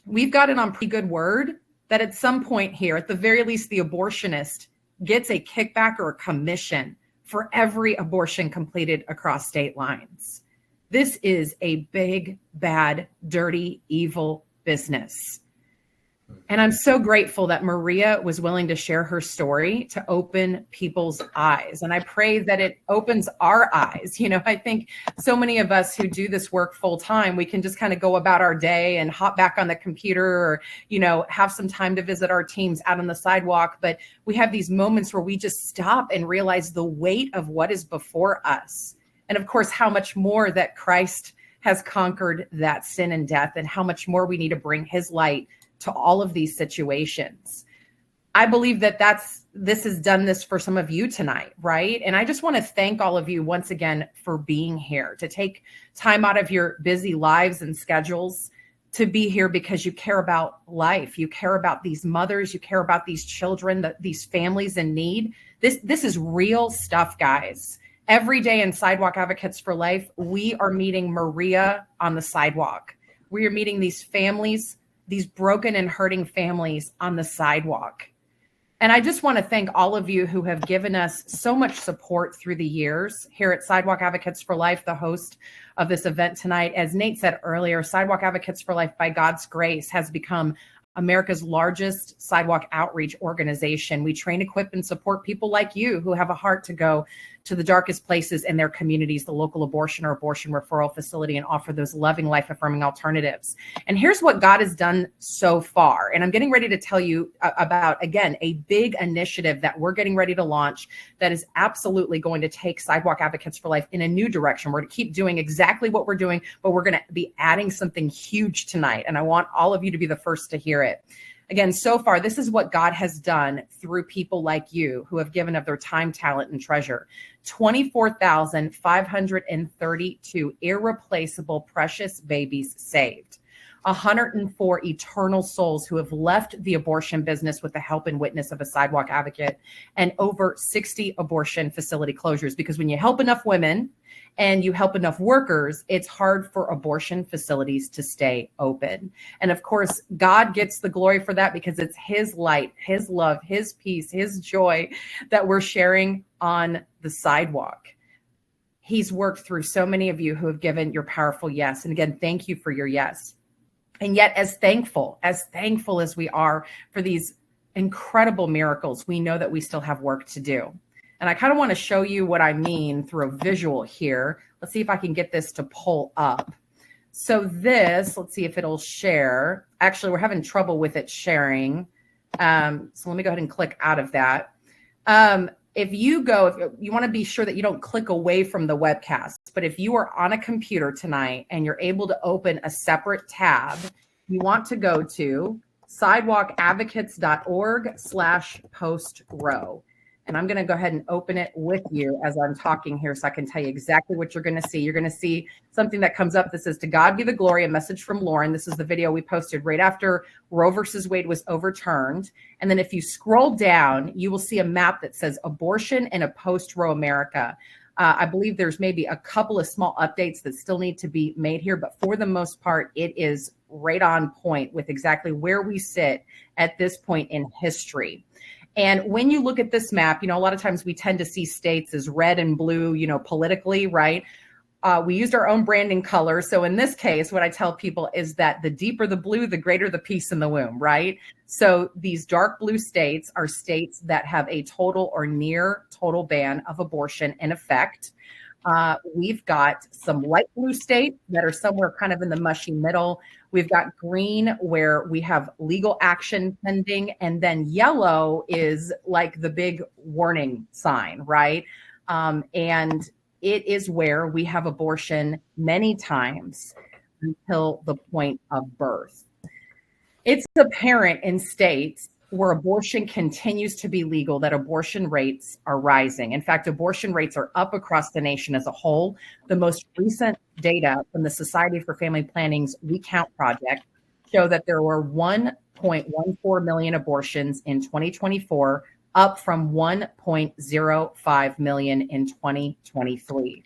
we've got it on pretty good word that at some point here, at the very least, the abortionist gets a kickback or a commission for every abortion completed across state lines. This is a big, bad, dirty, evil business. And I'm so grateful that Maria was willing to share her story to open people's eyes. And I pray that it opens our eyes. I think so many of us who do this work full time, we can just kind of go about our day and hop back on the computer or, have some time to visit our teams out on the sidewalk. But we have these moments where we just stop and realize the weight of what is before us. And of course, how much more that Christ has conquered that sin and death, and how much more we need to bring his light to all of these situations. I believe that this has done this for some of you tonight, right? And I just want to thank all of you once again for being here, to take time out of your busy lives and schedules to be here because you care about life. You care about these mothers, you care about these children, these families in need. This is real stuff, guys. Every day in Sidewalk Advocates for Life, we are meeting Maria on the sidewalk. We are meeting these families, these broken and hurting families on the sidewalk. And I just want to thank all of you who have given us so much support through the years here at Sidewalk Advocates for Life, the host of this event tonight. As Nate said earlier, Sidewalk Advocates for Life, by God's grace, has become America's largest sidewalk outreach organization. We train, equip, and support people like you who have a heart to go to the darkest places in their communities, the local abortion or abortion referral facility, and offer those loving, life-affirming alternatives. And here's what God has done so far. And I'm getting ready to tell you about, again, a big initiative that we're getting ready to launch that is absolutely going to take Sidewalk Advocates for Life in a new direction. We're going to keep doing exactly what we're doing, but we're going to be adding something huge tonight. And I want all of you to be the first to hear it. Again, so far, this is what God has done through people like you who have given of their time, talent, and treasure. 24,532 irreplaceable, precious babies saved. 104 eternal souls who have left the abortion business with the help and witness of a sidewalk advocate, and over 60 abortion facility closures. Because when you help enough women and you help enough workers, it's hard for abortion facilities to stay open. And of course, God gets the glory for that because it's his light, his love, his peace, his joy that we're sharing on the sidewalk. He's worked through so many of you who have given your powerful yes. And again, thank you for your yes. And yet, as thankful as we are for these incredible miracles, we know that we still have work to do. And I kind of want to show you what I mean through a visual here. Let's see if I can get this to pull up. So let's see if it'll share. Actually, we're having trouble with it sharing. So let me go ahead and click out of that. If you want to be sure that you don't click away from the webcast, but if you are on a computer tonight and you're able to open a separate tab, you want to go to sidewalkadvocates.org/post-row. And I'm going to go ahead and open it with you as I'm talking here so I can tell you exactly what you're going to see. You're going to see something that comes up that says, "To God be the glory," a message from Lauren. This is the video we posted right after Roe versus Wade was overturned. And then if you scroll down, you will see a map that says abortion in a post-Roe America. I believe there's maybe a couple of small updates that still need to be made here, but for the most part, it is right on point with exactly where we sit at this point in history. And when you look at this map, a lot of times we tend to see states as red and blue, politically, right? We used our own branding color. So in this case, what I tell people is that the deeper the blue, the greater the peace in the womb, right? So these dark blue states are states that have a total or near total ban of abortion in effect. We've got some light blue states that are somewhere kind of in the mushy middle. We've got green where we have legal action pending. And then yellow is like the big warning sign, right? And it is where we have abortion many times until the point of birth. It's apparent in states where abortion continues to be legal that abortion rates are rising. In fact, abortion rates are up across the nation as a whole. The most recent data from the Society for Family Planning's We Count project show that there were 1.14 million abortions in 2024, up from 1.05 million in 2023.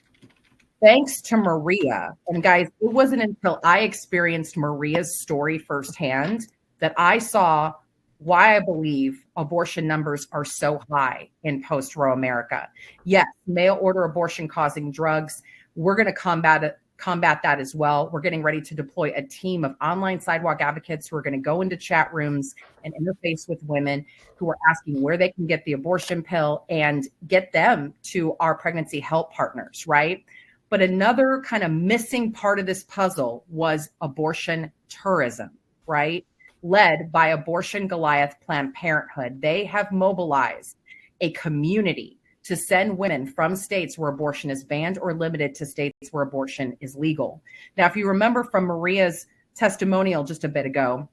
Thanks to Maria. And guys, it wasn't until I experienced Maria's story firsthand that I saw why I believe abortion numbers are so high in post-Roe America. Yes, mail order abortion causing drugs. We're going to combat that as well. We're getting ready to deploy a team of online sidewalk advocates who are going to go into chat rooms and interface with women who are asking where they can get the abortion pill and get them to our pregnancy help partners, right? But another kind of missing part of this puzzle was abortion tourism, right? Led by Abortion Goliath Planned Parenthood. They have mobilized a community to send women from states where abortion is banned or limited to states where abortion is legal. Now, if you remember from Maria's testimonial just a bit ago,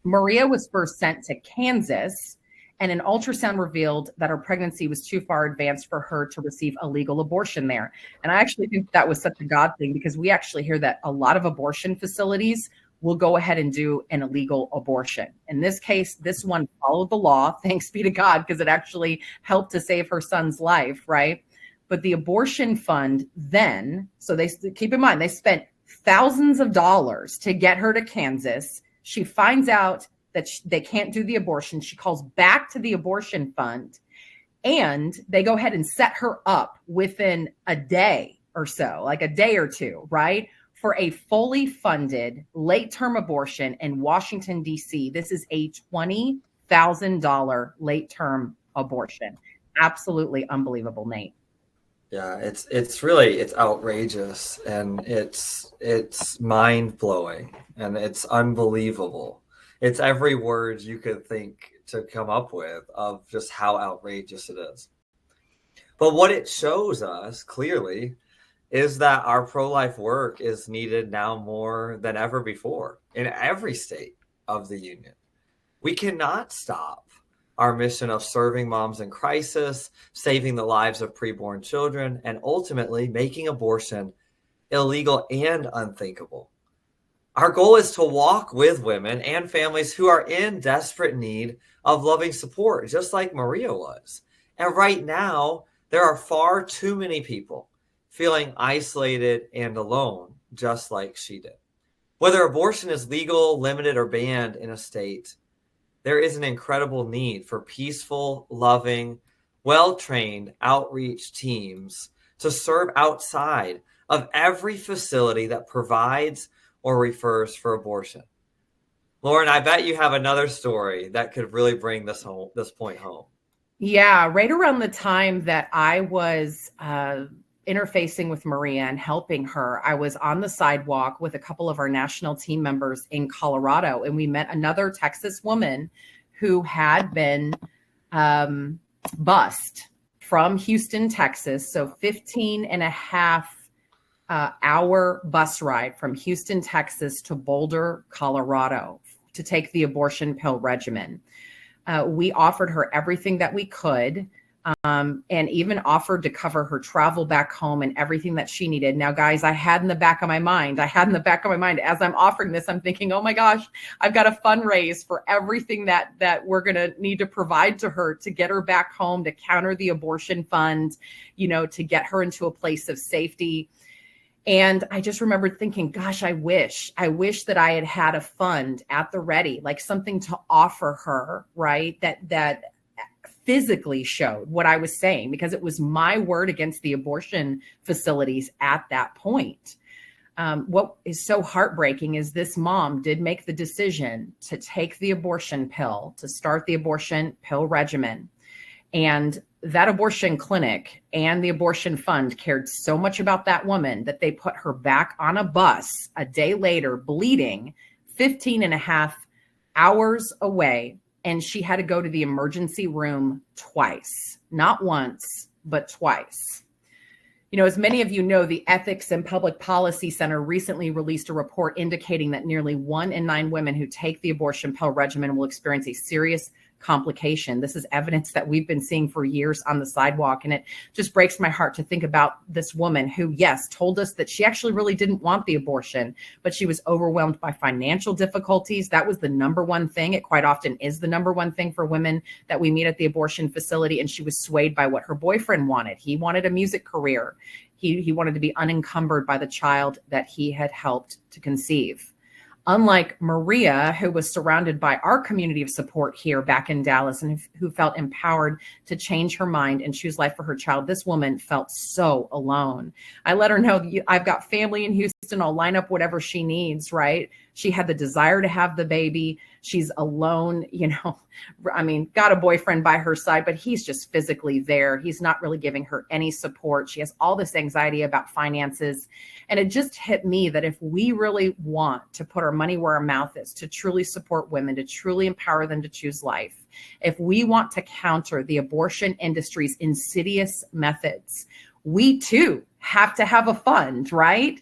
Maria was first sent to Kansas, and an ultrasound revealed that her pregnancy was too far advanced for her to receive a legal abortion there. And I actually think that was such a God thing, because we actually hear that a lot of abortion facilities will go ahead and do an illegal abortion. In this case, this one followed the law, thanks be to God, because it actually helped to save her son's life, right? But the abortion fund then, so they keep in mind, they spent thousands of dollars to get her to Kansas. She finds out that they can't do the abortion. She calls back to the abortion fund, and they go ahead and set her up within a day or so, like a day or two, right? For a fully funded late-term abortion in Washington, D.C. This is a $20,000 late-term abortion. Absolutely unbelievable, Nate. Yeah, it's outrageous, and it's mind-blowing, and it's unbelievable. It's every word you could think to come up with of just how outrageous it is. But what it shows us clearly is that our pro-life work is needed now more than ever before in every state of the union. We cannot stop our mission of serving moms in crisis, saving the lives of preborn children, and ultimately making abortion illegal and unthinkable. Our goal is to walk with women and families who are in desperate need of loving support, just like Maria was. And right now, there are far too many people feeling isolated and alone, just like she did. Whether abortion is legal, limited, or banned in a state, there is an incredible need for peaceful, loving, well-trained outreach teams to serve outside of every facility that provides or refers for abortion. Lauren, I bet you have another story that could really bring this point home. Yeah, right around the time that I was interfacing with Maria and helping her, I was on the sidewalk with a couple of our national team members in Colorado, and we met another Texas woman who had been bused from Houston, Texas. So 15 and a half hour bus ride from Houston, Texas to Boulder, Colorado to take the abortion pill regimen. We offered her everything that we could. And even offered to cover her travel back home and everything that she needed. Now, guys, I had in the back of my mind, as I'm offering this, I'm thinking, oh my gosh, I've got to fundraise for everything that we're going to need to provide to her to get her back home, to counter the abortion fund, to get her into a place of safety. And I just remembered thinking, gosh, I wish that I had had a fund at the ready, like something to offer her, right? That physically showed what I was saying, because it was my word against the abortion facilities at that point. What is so heartbreaking is this mom did make the decision to take the abortion pill, to start the abortion pill regimen. And that abortion clinic and the abortion fund cared so much about that woman that they put her back on a bus a day later, bleeding 15 and a half hours away. And she had to go to the emergency room twice, not once, but twice. You know, as many of you know, the Ethics and Public Policy Center recently released a report indicating that nearly 1 in 9 women who take the abortion pill regimen will experience a serious complication. This is evidence that we've been seeing for years on the sidewalk. And it just breaks my heart to think about this woman who, yes, told us that she actually really didn't want the abortion, but she was overwhelmed by financial difficulties. That was the number one thing. It quite often is the number one thing for women that we meet at the abortion facility. And she was swayed by what her boyfriend wanted. He wanted a music career. He wanted to be unencumbered by the child that he had helped to conceive. Unlike Maria, who was surrounded by our community of support here back in Dallas and who felt empowered to change her mind and choose life for her child, this woman felt so alone. I let her know, I've got family in Houston. I'll line up whatever she needs, right? She had the desire to have the baby. She's alone, got a boyfriend by her side, but he's just physically there. He's not really giving her any support. She has all this anxiety about finances. And it just hit me that if we really want to put our money where our mouth is, to truly support women, to truly empower them to choose life, if we want to counter the abortion industry's insidious methods, we too have to have a fund, right?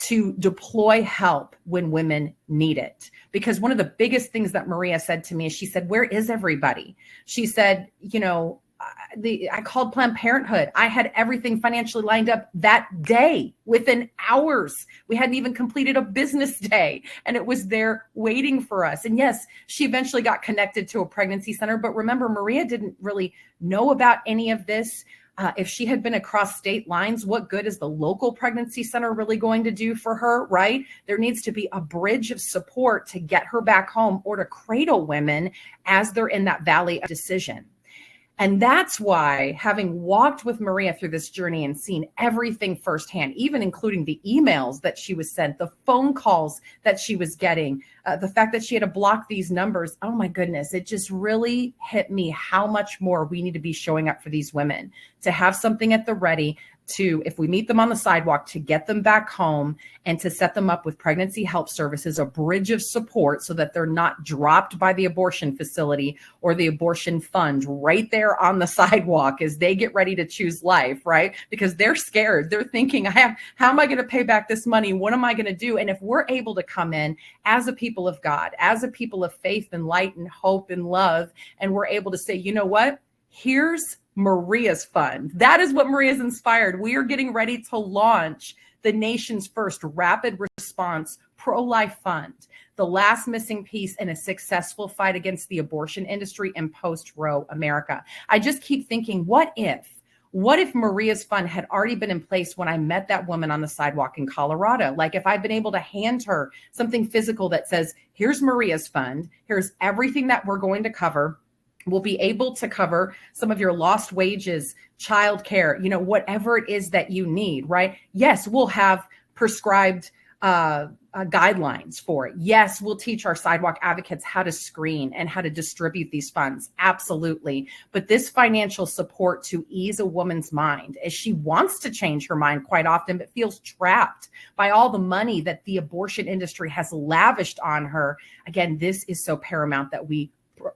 To deploy help when women need it. Because one of the biggest things that Maria said to me is she said, where is everybody? She said, I called Planned Parenthood. I had everything financially lined up that day within hours. We hadn't even completed a business day and it was there waiting for us. And yes, she eventually got connected to a pregnancy center. But remember, Maria didn't really know about any of this. If she had been across state lines, what good is the local pregnancy center really going to do for her, right? There needs to be a bridge of support to get her back home or to cradle women as they're in that valley of decision. And that's why, having walked with Maria through this journey and seen everything firsthand, even including the emails that she was sent, the phone calls that she was getting, the fact that she had to block these numbers, oh my goodness, it just really hit me how much more we need to be showing up for these women, to have something at the ready, to, if we meet them on the sidewalk, to get them back home and to set them up with pregnancy help services, a bridge of support so that they're not dropped by the abortion facility or the abortion fund right there on the sidewalk as they get ready to choose life, right? Because they're scared. They're thinking, how am I going to pay back this money? What am I going to do? And if we're able to come in as a people of God, as a people of faith and light and hope and love, and we're able to say, you know what? Here's Maria's fund. That is what Maria's inspired. We are getting ready to launch the nation's first rapid response pro-life fund, the last missing piece in a successful fight against the abortion industry in post-Roe America. I just keep thinking, what if Maria's fund had already been in place when I met that woman on the sidewalk in Colorado? Like if I've been able to hand her something physical that says, here's Maria's fund, here's everything that we're going to cover. We'll be able to cover some of your lost wages, childcare, whatever it is that you need, right? Yes, we'll have prescribed guidelines for it. Yes, we'll teach our sidewalk advocates how to screen and how to distribute these funds. Absolutely. But this financial support to ease a woman's mind as she wants to change her mind quite often, but feels trapped by all the money that the abortion industry has lavished on her. Again, this is so paramount that we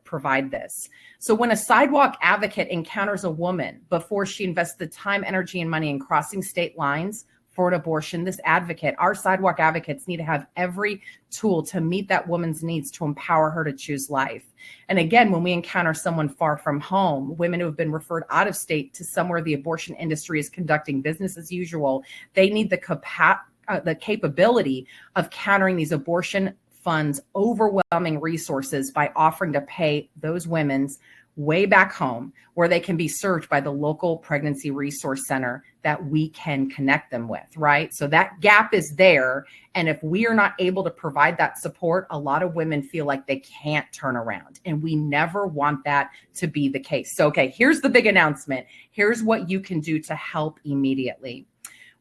provide this. So when a sidewalk advocate encounters a woman before she invests the time, energy, and money in crossing state lines for an abortion, this advocate, our sidewalk advocates, need to have every tool to meet that woman's needs to empower her to choose life. And again, when we encounter someone far from home, women who have been referred out of state to somewhere the abortion industry is conducting business as usual, they need the capability of countering these abortion funds overwhelming resources by offering to pay those women's way back home where they can be served by the local pregnancy resource center that we can connect them with, right? So that gap is there. And if we are not able to provide that support, a lot of women feel like they can't turn around. And we never want that to be the case. So, okay, here's the big announcement. Here's what you can do to help immediately.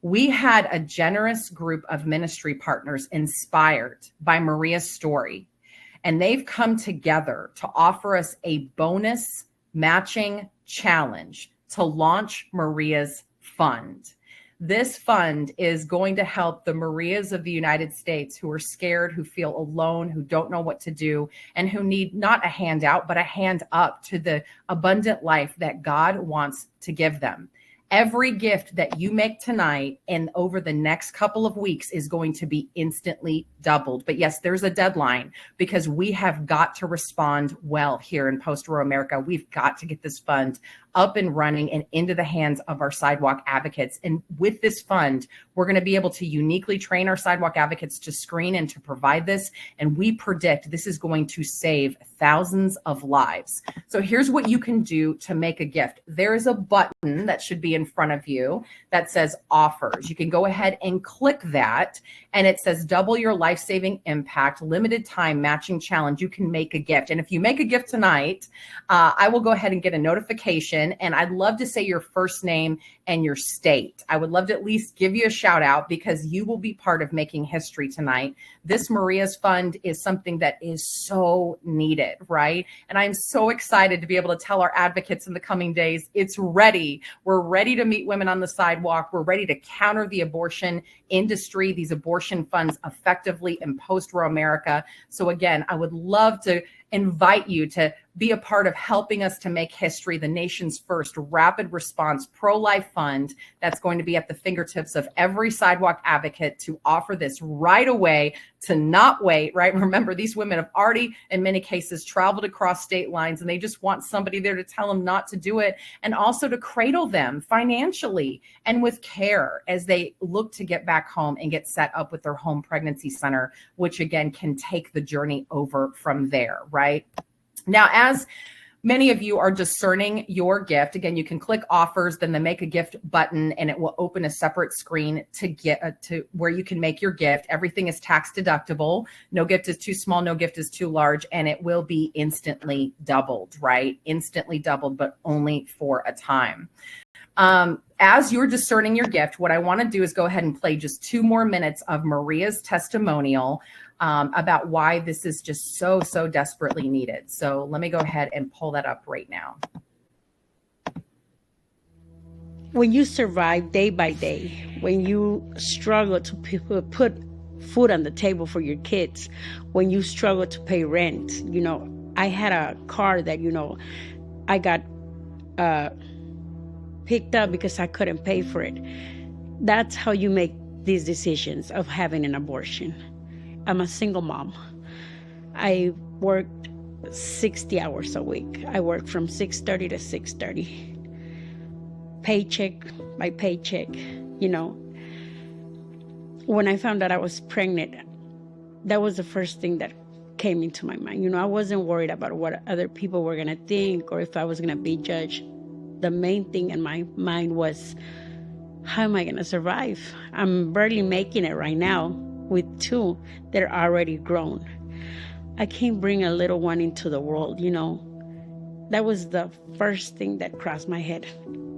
We had a generous group of ministry partners inspired by Maria's story, and they've come together to offer us a bonus matching challenge to launch Maria's fund. This fund is going to help the Marias of the United States who are scared, who feel alone, who don't know what to do, and who need not a handout, but a hand up to the abundant life that God wants to give them. Every gift that you make tonight and over the next couple of weeks is going to be instantly doubled. But yes, there's a deadline because we have got to respond well here in post-war America. We've got to get this fund up and running and into the hands of our Sidewalk Advocates. And with this fund, we're going to be able to uniquely train our Sidewalk Advocates to screen and to provide this. And we predict this is going to save thousands of lives. So here's what you can do to make a gift. There is a button that should be in front of you that says offers. You can go ahead and click that, and it says double your life-saving impact, limited time matching challenge. You can make a gift. And if you make a gift tonight, I will go ahead and get a notification, and I'd love to say your first name and your state. I would love to at least give you a shout out because you will be part of making history tonight. This Maria's Fund is something that is so needed, right? And I'm so excited to be able to tell our advocates in the coming days, it's ready. We're ready to meet women on the sidewalk. We're ready to counter the abortion industry, these abortion funds effectively in post-war America. So again, I would love to invite you to be a part of helping us to make history, the nation's first rapid response pro-life fund that's going to be at the fingertips of every sidewalk advocate to offer this right away, to not wait, right? Remember, these women have already, in many cases, traveled across state lines, and they just want somebody there to tell them not to do it, and also to cradle them financially and with care as they look to get back home and get set up with their home pregnancy center, which again can take the journey over from there, right? Now, as many of you are discerning your gift, again, you can click offers, then the make a gift button, and it will open a separate screen to get to where you can make your gift. Everything is tax deductible. No gift is too small, no gift is too large, and it will be instantly doubled, right? Instantly doubled, but only for a time. As you're discerning your gift, what I want to do is go ahead and play just 2 more minutes of Maria's testimonial about why this is just so desperately needed. So let me go ahead and pull that up right now. When you survive day by day, when you struggle to put food on the table for your kids, when you struggle to pay rent, you know, I had a car that, you know, I got picked up because I couldn't pay for it. That's how you make these decisions of having an abortion. I'm a single mom. I worked 60 hours a week. I worked from 6:30 to 6:30. Paycheck by paycheck, you know. When I found out I was pregnant, that was the first thing that came into my mind. You know, I wasn't worried about what other people were going to think or if I was going to be judged. The main thing in my mind was, how am I going to survive? I'm barely making it right now with 2 that are already grown. I can't bring a little one into the world, you know. That was the first thing that crossed my head.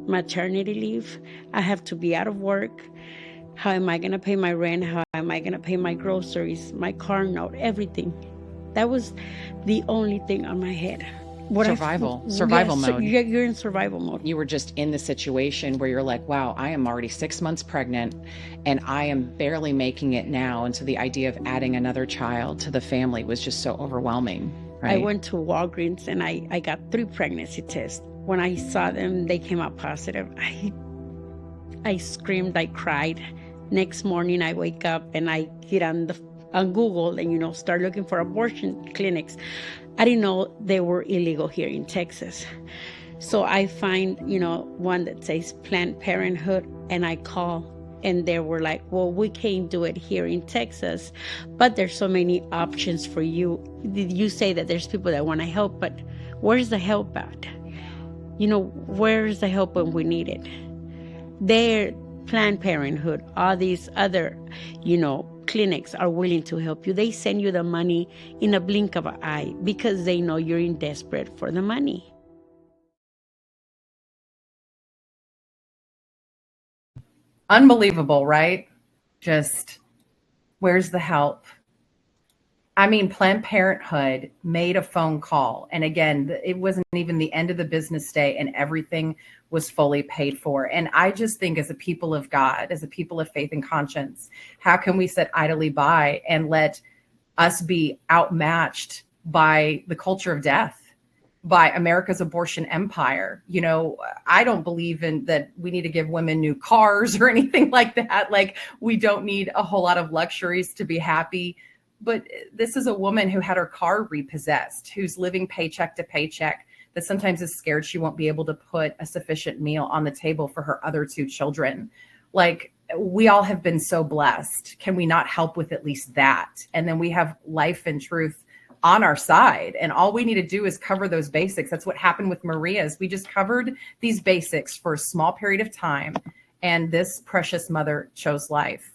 Maternity leave. I have to be out of work. How am I going to pay my rent? How am I going to pay my groceries, my car note, everything? That was the only thing on my head. Survival mode. You're in survival mode. You were just in the situation where you're like, wow, I am already 6 months pregnant and I am barely making it now. And so the idea of adding another child to the family was just so overwhelming, right? I went to Walgreens and I got 3 pregnancy tests. When I saw them, they came out positive. I screamed, I cried. Next morning, I wake up and I get on Google and, you know, start looking for abortion clinics. I didn't know they were illegal here in Texas. So I find, you know, one that says Planned Parenthood, and I call, and they were like, well, we can't do it here in Texas, but there's so many options for you. You say that there's people that want to help, but where's the help at? You know, where's the help when we need it? They're Planned Parenthood, all these other, you know, clinics are willing to help you. They send you the money in a blink of an eye because they know you're in desperate for the money. Unbelievable, right? Just, where's the help? I mean, Planned Parenthood made a phone call. And again, it wasn't even the end of the business day and everything was fully paid for. And I just think as a people of God, as a people of faith and conscience, how can we sit idly by and let us be outmatched by the culture of death, by America's abortion empire? You know, I don't believe in that we need to give women new cars or anything like that. Like, we don't need a whole lot of luxuries to be happy. But this is a woman who had her car repossessed, who's living paycheck to paycheck, that sometimes is scared she won't be able to put a sufficient meal on the table for her other two children. Like, we all have been so blessed. Can we not help with at least that? And then we have life and truth on our side. And all we need to do is cover those basics. That's what happened with Maria's. We just covered these basics for a small period of time. And this precious mother chose life.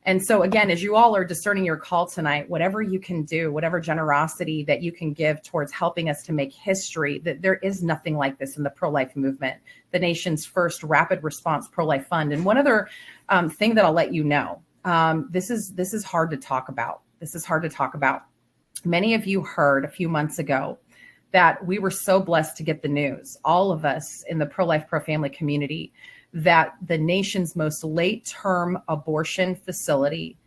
And so again, as you all are discerning your call tonight, whatever you can do, whatever generosity that you can give towards helping us to make history, that there is nothing like this in the pro-life movement, the nation's first rapid response pro-life fund. And one other thing that I'll let you know, this is hard to talk about. This is hard to talk about. Many of you heard a few months ago that we were so blessed to get the news, all of us in the pro-life, pro-family community, that the nation's most late-term abortion facility,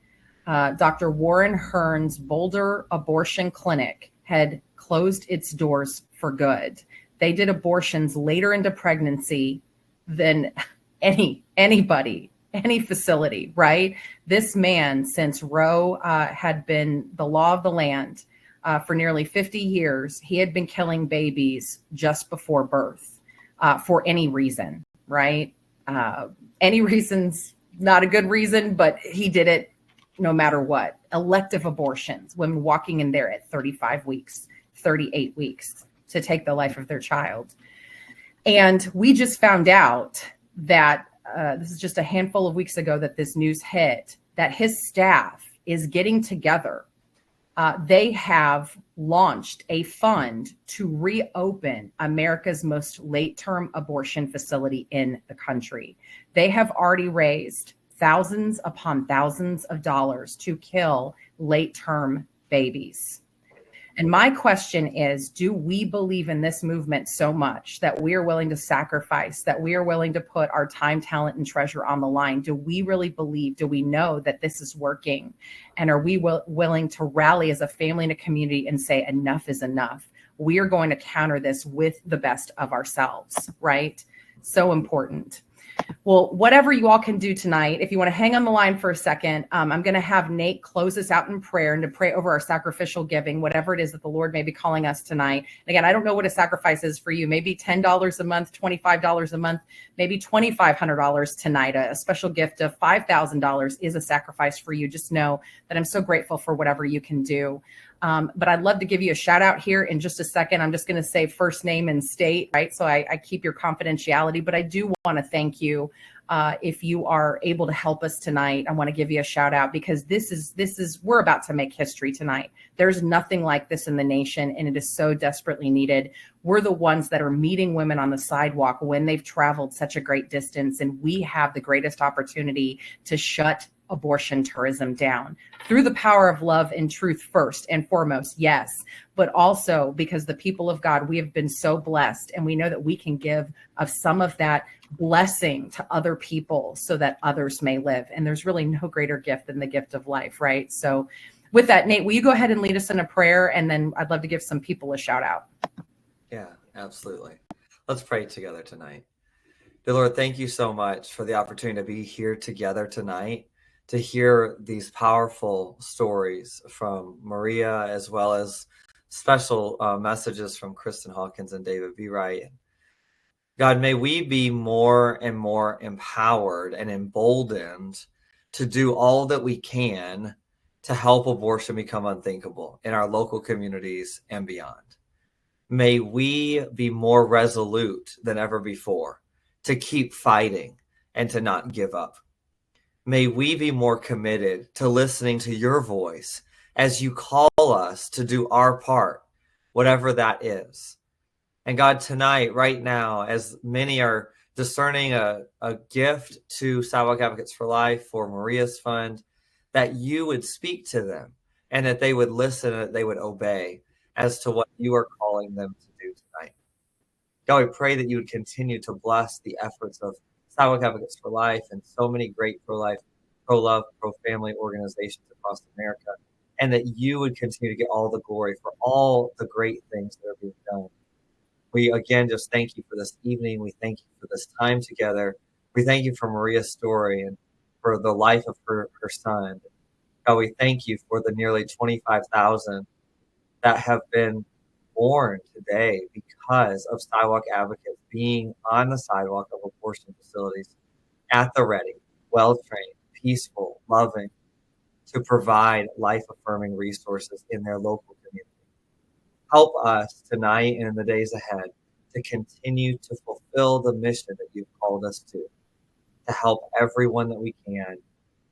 Dr. Warren Hearn's Boulder Abortion Clinic, had closed its doors for good. They did abortions later into pregnancy than anybody, any facility, right? This man, since Roe had been the law of the land for nearly 50 years, he had been killing babies just before birth for any reason, right? Any reason's not a good reason, but he did it no matter what. Elective abortions, women walking in there at 35 weeks, 38 weeks to take the life of their child. And we just found out that this is just a handful of weeks ago that this news hit, that his staff is getting together. They have launched a fund to reopen America's most late-term abortion facility in the country. They have already raised thousands upon thousands of dollars to kill late-term babies. And my question is, do we believe in this movement so much that we are willing to sacrifice, that we are willing to put our time, talent, and treasure on the line? Do we really believe, do we know that this is working? And are we willing to rally as a family and a community and say enough is enough? We are going to counter this with the best of ourselves, right? So important. Well, whatever you all can do tonight, if you want to hang on the line for a second, I'm going to have Nate close us out in prayer and to pray over our sacrificial giving, whatever it is that the Lord may be calling us tonight. And again, I don't know what a sacrifice is for you. Maybe $10 a month, $25 a month, maybe $2,500 tonight. A special gift of $5,000 is a sacrifice for you. Just know that I'm so grateful for whatever you can do. But I'd love to give you a shout out here in just a second. I'm just going to say first name and state, right? So I keep your confidentiality, but I do want to thank you. If you are able to help us tonight, I want to give you a shout out because we're about to make history tonight. There's nothing like this in the nation, and it is so desperately needed. We're the ones that are meeting women on the sidewalk when they've traveled such a great distance, and we have the greatest opportunity to shut abortion tourism down through the power of love and truth first and foremost, yes, but also because the people of God, we have been so blessed, and we know that we can give of some of that blessing to other people so that others may live. And there's really no greater gift than the gift of life, right? So with that, Nate, will you go ahead and lead us in a prayer? And then I'd love to give some people a shout out. Yeah, absolutely. Let's pray together tonight. Dear Lord, thank you so much for the opportunity to be here together tonight, to hear these powerful stories from Maria, as well as special messages from Kristen Hawkins and Bereit. God, may we be more and more empowered and emboldened to do all that we can to help abortion become unthinkable in our local communities and beyond. May we be more resolute than ever before to keep fighting and to not give up. May we be more committed to listening to your voice as you call us to do our part, whatever that is. And God, tonight, right now, as many are discerning a gift to Sidewalk Advocates for Life for Maria's Fund, that you would speak to them, and that they would listen and that they would obey as to what you are calling them to do tonight. God, we pray that you would continue to bless the efforts of Sidewalk Advocates for Life and so many great pro-life, pro-love, pro-family organizations across America, and that you would continue to get all the glory for all the great things that are being done. We, again, just thank you for this evening. We thank you for this time together. We thank you for Maria's story and for the life of her son. God, we thank you for the nearly 25,000 that have been born today because of Sidewalk Advocates being on the sidewalk of abortion facilities at the ready, well-trained, peaceful, loving, to provide life-affirming resources in their local community. Help us tonight and in the days ahead to continue to fulfill the mission that you've called us to help everyone that we can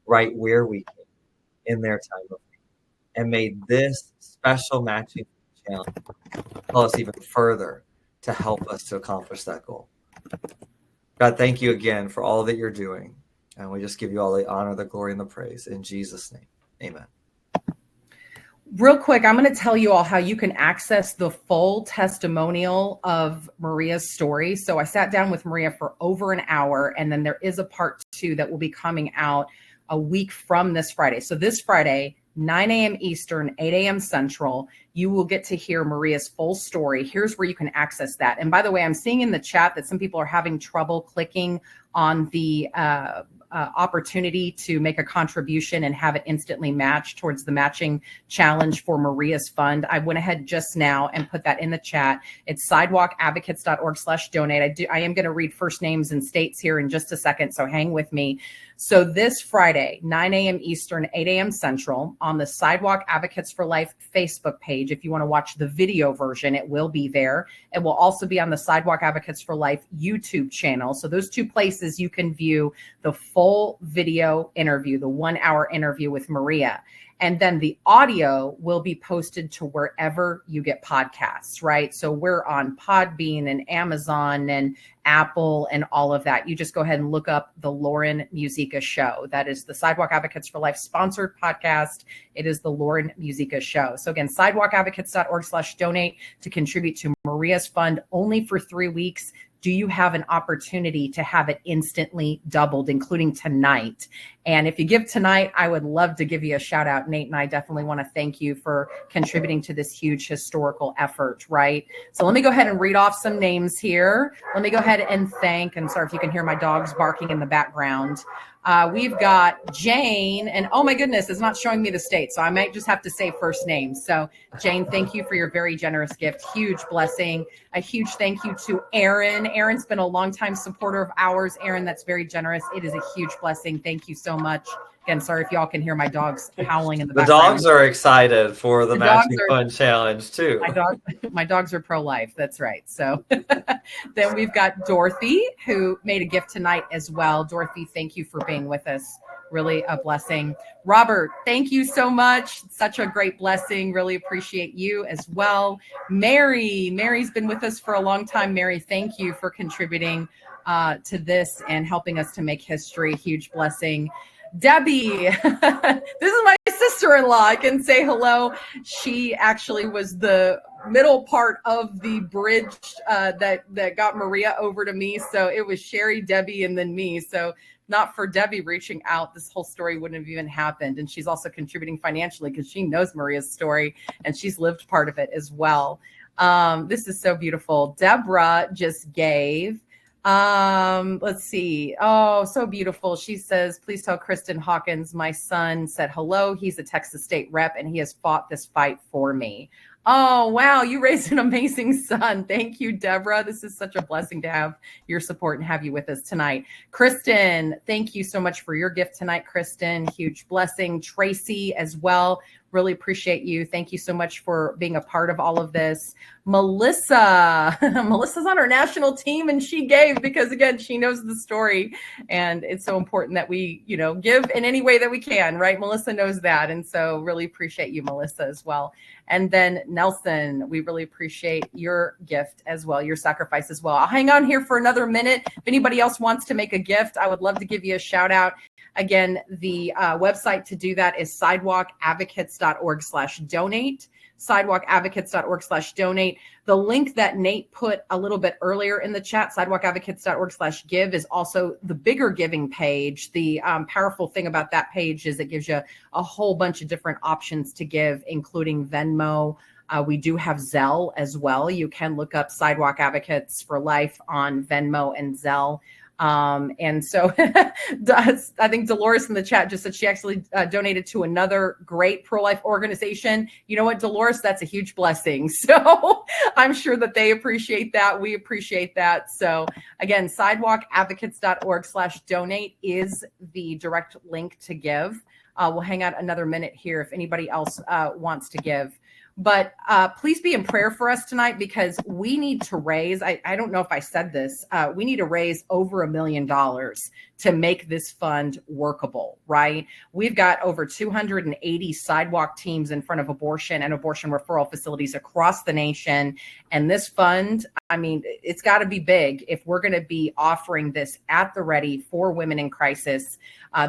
right where we can in their time of need. And may this special matching challenge tell us even further to help us to accomplish that goal. God, thank you again for all that you're doing. And we just give you all the honor, the glory, and the praise. In Jesus' name, amen. Real quick, I'm going to tell you all how you can access the full testimonial of Maria's story. So I sat down with Maria for over an hour, and then there is a part 2 that will be coming out a week from this Friday. So this Friday, 9 a.m. Eastern, 8 a.m. Central, you will get to hear Maria's full story. Here's where you can access that. And by the way, I'm seeing in the chat that some people are having trouble clicking on the opportunity to make a contribution and have it instantly matched towards the matching challenge for Maria's fund. I went ahead just now and put that in the chat. It's sidewalkadvocates.org/donate. I am going to read first names and states here in just a second, so hang with me. So this Friday, 9 a.m. Eastern, 8 a.m. Central, on the Sidewalk Advocates for Life Facebook page, if you want to watch the video version, it will be there. It will also be on the Sidewalk Advocates for Life YouTube channel. So those 2 places you can view the full video interview, the 1-hour interview with Maria. And then the audio will be posted to wherever you get podcasts, right? So we're on Podbean and Amazon and Apple and all of that. You just go ahead and look up the Lauren Muzyka Show. That is the Sidewalk Advocates for Life sponsored podcast. It is the Lauren Muzyka Show. So again, sidewalkadvocates.org/donate to contribute to Maria's fund only for 3 weeks. Do you have an opportunity to have it instantly doubled, including tonight? And if you give tonight, I would love to give you a shout out. Nate and I definitely want to thank you for contributing to this huge historical effort, right? So let me go ahead and read off some names here. Let me go ahead and thank, I'm sorry if you can hear my dogs barking in the background. We've got Jane, and oh my goodness, it's not showing me the state, so I might just have to say first names. So Jane, thank you for your very generous gift. Huge blessing. A huge thank you to Aaron. Aaron's been a longtime supporter of ours. Aaron, that's very generous. It is a huge blessing. Thank you so much. Again, sorry if y'all can hear my dogs howling in the background. The dogs are excited for the Matching Fund Challenge too. My dogs are pro-life. That's right. So then we've got Dorothy, who made a gift tonight as well. Dorothy, thank you for being with us. Really a blessing. Robert, thank you so much. Such a great blessing. Really appreciate you as well. Mary's been with us for a long time. Mary, thank you for contributing to this and helping us to make history. Huge blessing. Debbie, this is my sister-in-law. I can say hello. She actually was the middle part of the bridge that got Maria over to me. So it was Sherry, Debbie, and then me. So not for Debbie reaching out, this whole story wouldn't have even happened. And she's also contributing financially because she knows Maria's story and she's lived part of it as well. This is so beautiful. Deborah just gave. Let's see. Oh, so beautiful. She says, please tell Kristen Hawkins, my son said hello. He's a Texas State rep and he has fought this fight for me. Oh, wow. You raised an amazing son. Thank you, Deborah. This is such a blessing to have your support and have you with us tonight. Kristen, thank you so much for your gift tonight, Kristen. Huge blessing. Tracy as well. Really appreciate you. Thank you so much for being a part of all of this. Melissa's on our national team and she gave because again, she knows the story and it's so important that we, give in any way that we can, right? Melissa knows that. And so really appreciate you, Melissa, as well. And then Nelson, we really appreciate your gift as well, your sacrifice as well. I'll hang on here for another minute. If anybody else wants to make a gift, I would love to give you a shout out. Again, the website to do that is sidewalkadvocates.org/donate. sidewalkadvocates.org/donate. The link that Nate put a little bit earlier in the chat, sidewalkadvocates.org/give, is also the bigger giving page. The powerful thing about that page is it gives you a whole bunch of different options to give, including Venmo. We do have Zelle as well. You can look up Sidewalk Advocates for Life on Venmo and Zelle. And so I think Dolores in the chat just said she actually donated to another great pro-life organization. You know what, Dolores, that's a huge blessing. So I'm sure that they appreciate that. We appreciate that. So again, sidewalkadvocates.org/donate is the direct link to give. We'll hang out another minute here if anybody else wants to give. But please be in prayer for us tonight, because we need to raise, I don't know if I said this, we need to raise over $1 million to make this fund workable, right? We've got over 280 sidewalk teams in front of abortion and abortion referral facilities across the nation. And this fund, I mean, it's got to be big if we're going to be offering this at the ready for women in crisis.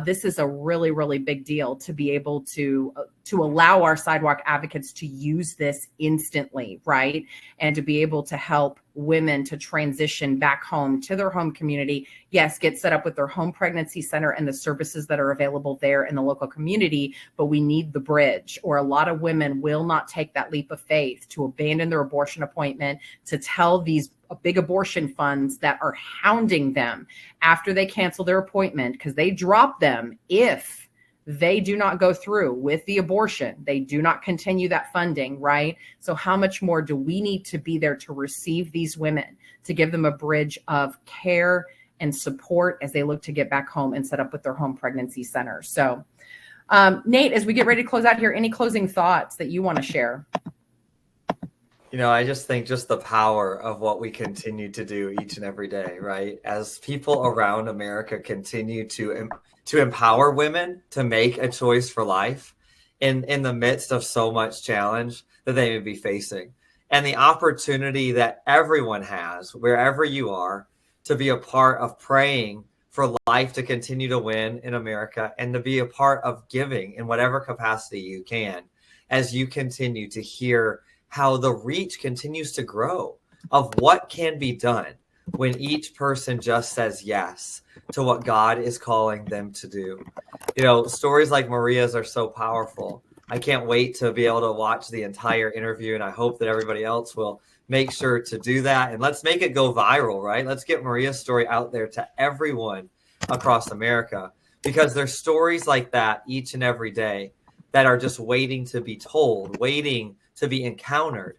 This is a really, really big deal to be able to allow our sidewalk advocates to use this instantly, right? And to be able to help women to transition back home to their home community. Yes, get set up with their home pregnancy center and the services that are available there in the local community, but we need the bridge, or a lot of women will not take that leap of faith to abandon their abortion appointment, to tell these big abortion funds that are hounding them after they cancel their appointment, because they drop them if they do not go through with the abortion. They do not continue that funding, right? So how much more do we need to be there to receive these women, to give them a bridge of care and support as they look to get back home and set up with their home pregnancy center? So Nate, as we get ready to close out here, any closing thoughts that you want to share? You know, I just think just the power of what we continue to do each and every day, right? As people around America continue to empower women to make a choice for life in the midst of so much challenge that they may be facing. And the opportunity that everyone has, wherever you are, to be a part of praying for life to continue to win in America, and to be a part of giving in whatever capacity you can, as you continue to hear how the reach continues to grow of what can be done when each person just says yes to what God is calling them to do. You know, stories like Maria's are so powerful. I can't wait to be able to watch the entire interview, and I hope that everybody else will make sure to do that. And let's make it go viral, right? Let's get Maria's story out there to everyone across America, because there's stories like that each and every day that are just waiting to be told, waiting to be encountered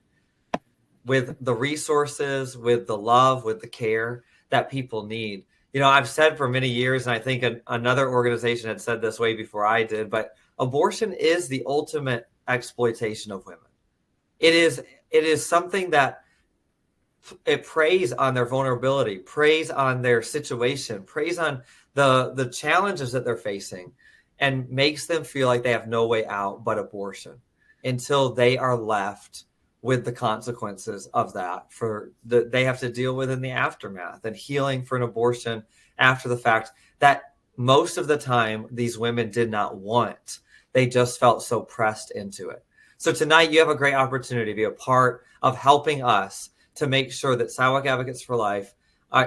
with the resources, with the love, with the care that people need. You know, I've said for many years, and I think another organization had said this way before I did, but abortion is the ultimate exploitation of women. It is something that it preys on their vulnerability, preys on their situation, preys on the challenges that they're facing, and makes them feel like they have no way out but abortion, until they are left with the consequences of that they have to deal with in the aftermath, and healing for an abortion after the fact that most of the time these women did not want. They just felt so pressed into it. So tonight you have a great opportunity to be a part of helping us to make sure that Sidewalk Advocates for Life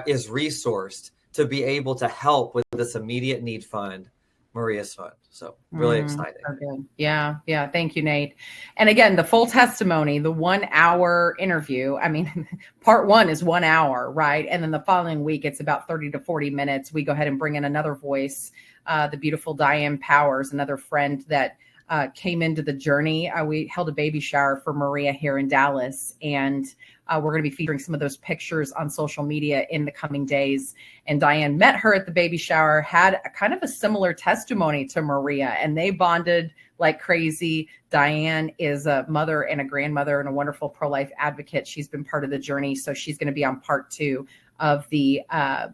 is resourced to be able to help with this immediate need fund, Maria's fund. So really exciting. Okay. Yeah. Thank you, Nate. And again, the full testimony, the 1 hour interview, I mean, part one is 1 hour, right? And then the following week, it's about 30 to 40 minutes. We go ahead and bring in another voice, the beautiful Diane Powers, another friend that came into the journey. We held a baby shower for Maria here in Dallas, and we're going to be featuring some of those pictures on social media in the coming days. And Diane met her at the baby shower, had a kind of a similar testimony to Maria, and they bonded like crazy. Diane is a mother and a grandmother and a wonderful pro-life advocate. She's been part of the journey, so she's going to be on part 2 of the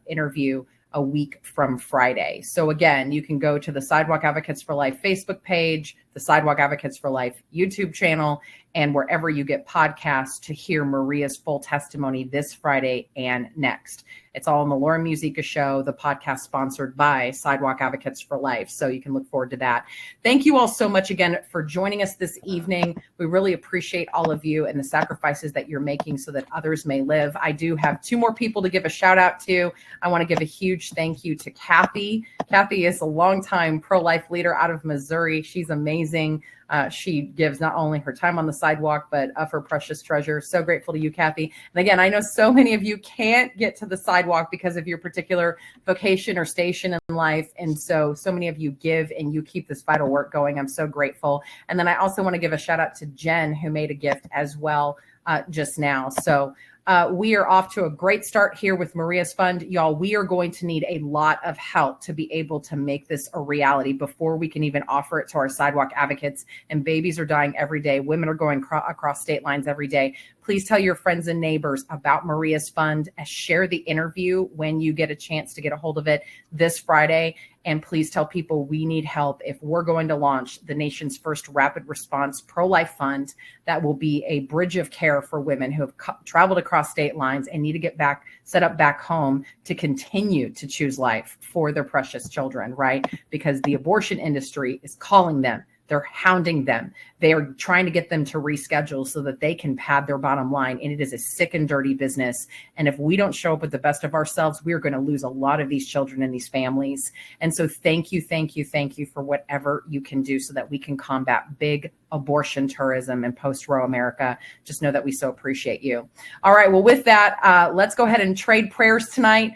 interview a week from Friday. So again, you can go to the Sidewalk Advocates for Life Facebook page, the Sidewalk Advocates for Life YouTube channel, and wherever you get podcasts to hear Maria's full testimony this Friday and next. It's all on the Laura Muzyka Show, the podcast sponsored by Sidewalk Advocates for Life. So you can look forward to that. Thank you all so much again for joining us this evening. We really appreciate all of you and the sacrifices that you're making so that others may live. I do have 2 more people to give a shout out to. I want to give a huge thank you to Kathy. Kathy is a longtime pro-life leader out of Missouri. She's amazing. She gives not only her time on the sidewalk, but of her precious treasure. So grateful to you, Kathy. And again, I know so many of you can't get to the sidewalk because of your particular vocation or station in life. And so many of you give and you keep this vital work going. I'm so grateful. And then I also want to give a shout out to Jen, who made a gift as well just now. So we are off to a great start here with Maria's Fund. Y'all, we are going to need a lot of help to be able to make this a reality before we can even offer it to our sidewalk advocates. And babies are dying every day. Women are going across state lines every day. Please tell your friends and neighbors about Maria's Fund. Share the interview when you get a chance to get a hold of it this Friday. And please tell people we need help if we're going to launch the nation's first rapid response pro-life fund that will be a bridge of care for women who have traveled across state lines and need to get back, set up back home to continue to choose life for their precious children, right? Because the abortion industry is calling them. They're hounding them. They are trying to get them to reschedule so that they can pad their bottom line. And it is a sick and dirty business. And if we don't show up with the best of ourselves, we're going to lose a lot of these children and these families. And so thank you for whatever you can do so that we can combat big abortion tourism in post-Roe America. Just know that we so appreciate you. All right. Well, with that, let's go ahead and trade prayers tonight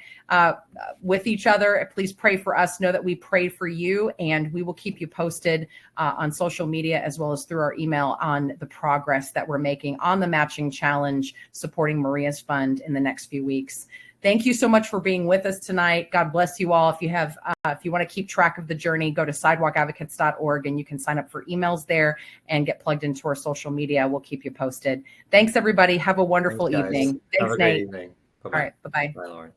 with each other. Please pray for us. Know that we pray for you, and we will keep you posted on social media as well as through our email on the progress that we're making on the matching challenge supporting Maria's Fund in the next few weeks. Thank you so much for being with us tonight. God bless you all. If you have, if you want to keep track of the journey, go to sidewalkadvocates.org and you can sign up for emails there and get plugged into our social media. We'll keep you posted. Thanks, everybody. Have a wonderful evening. Thanks, have a Nate. great evening. Bye-bye. All right. Bye-bye. Bye, Lauren.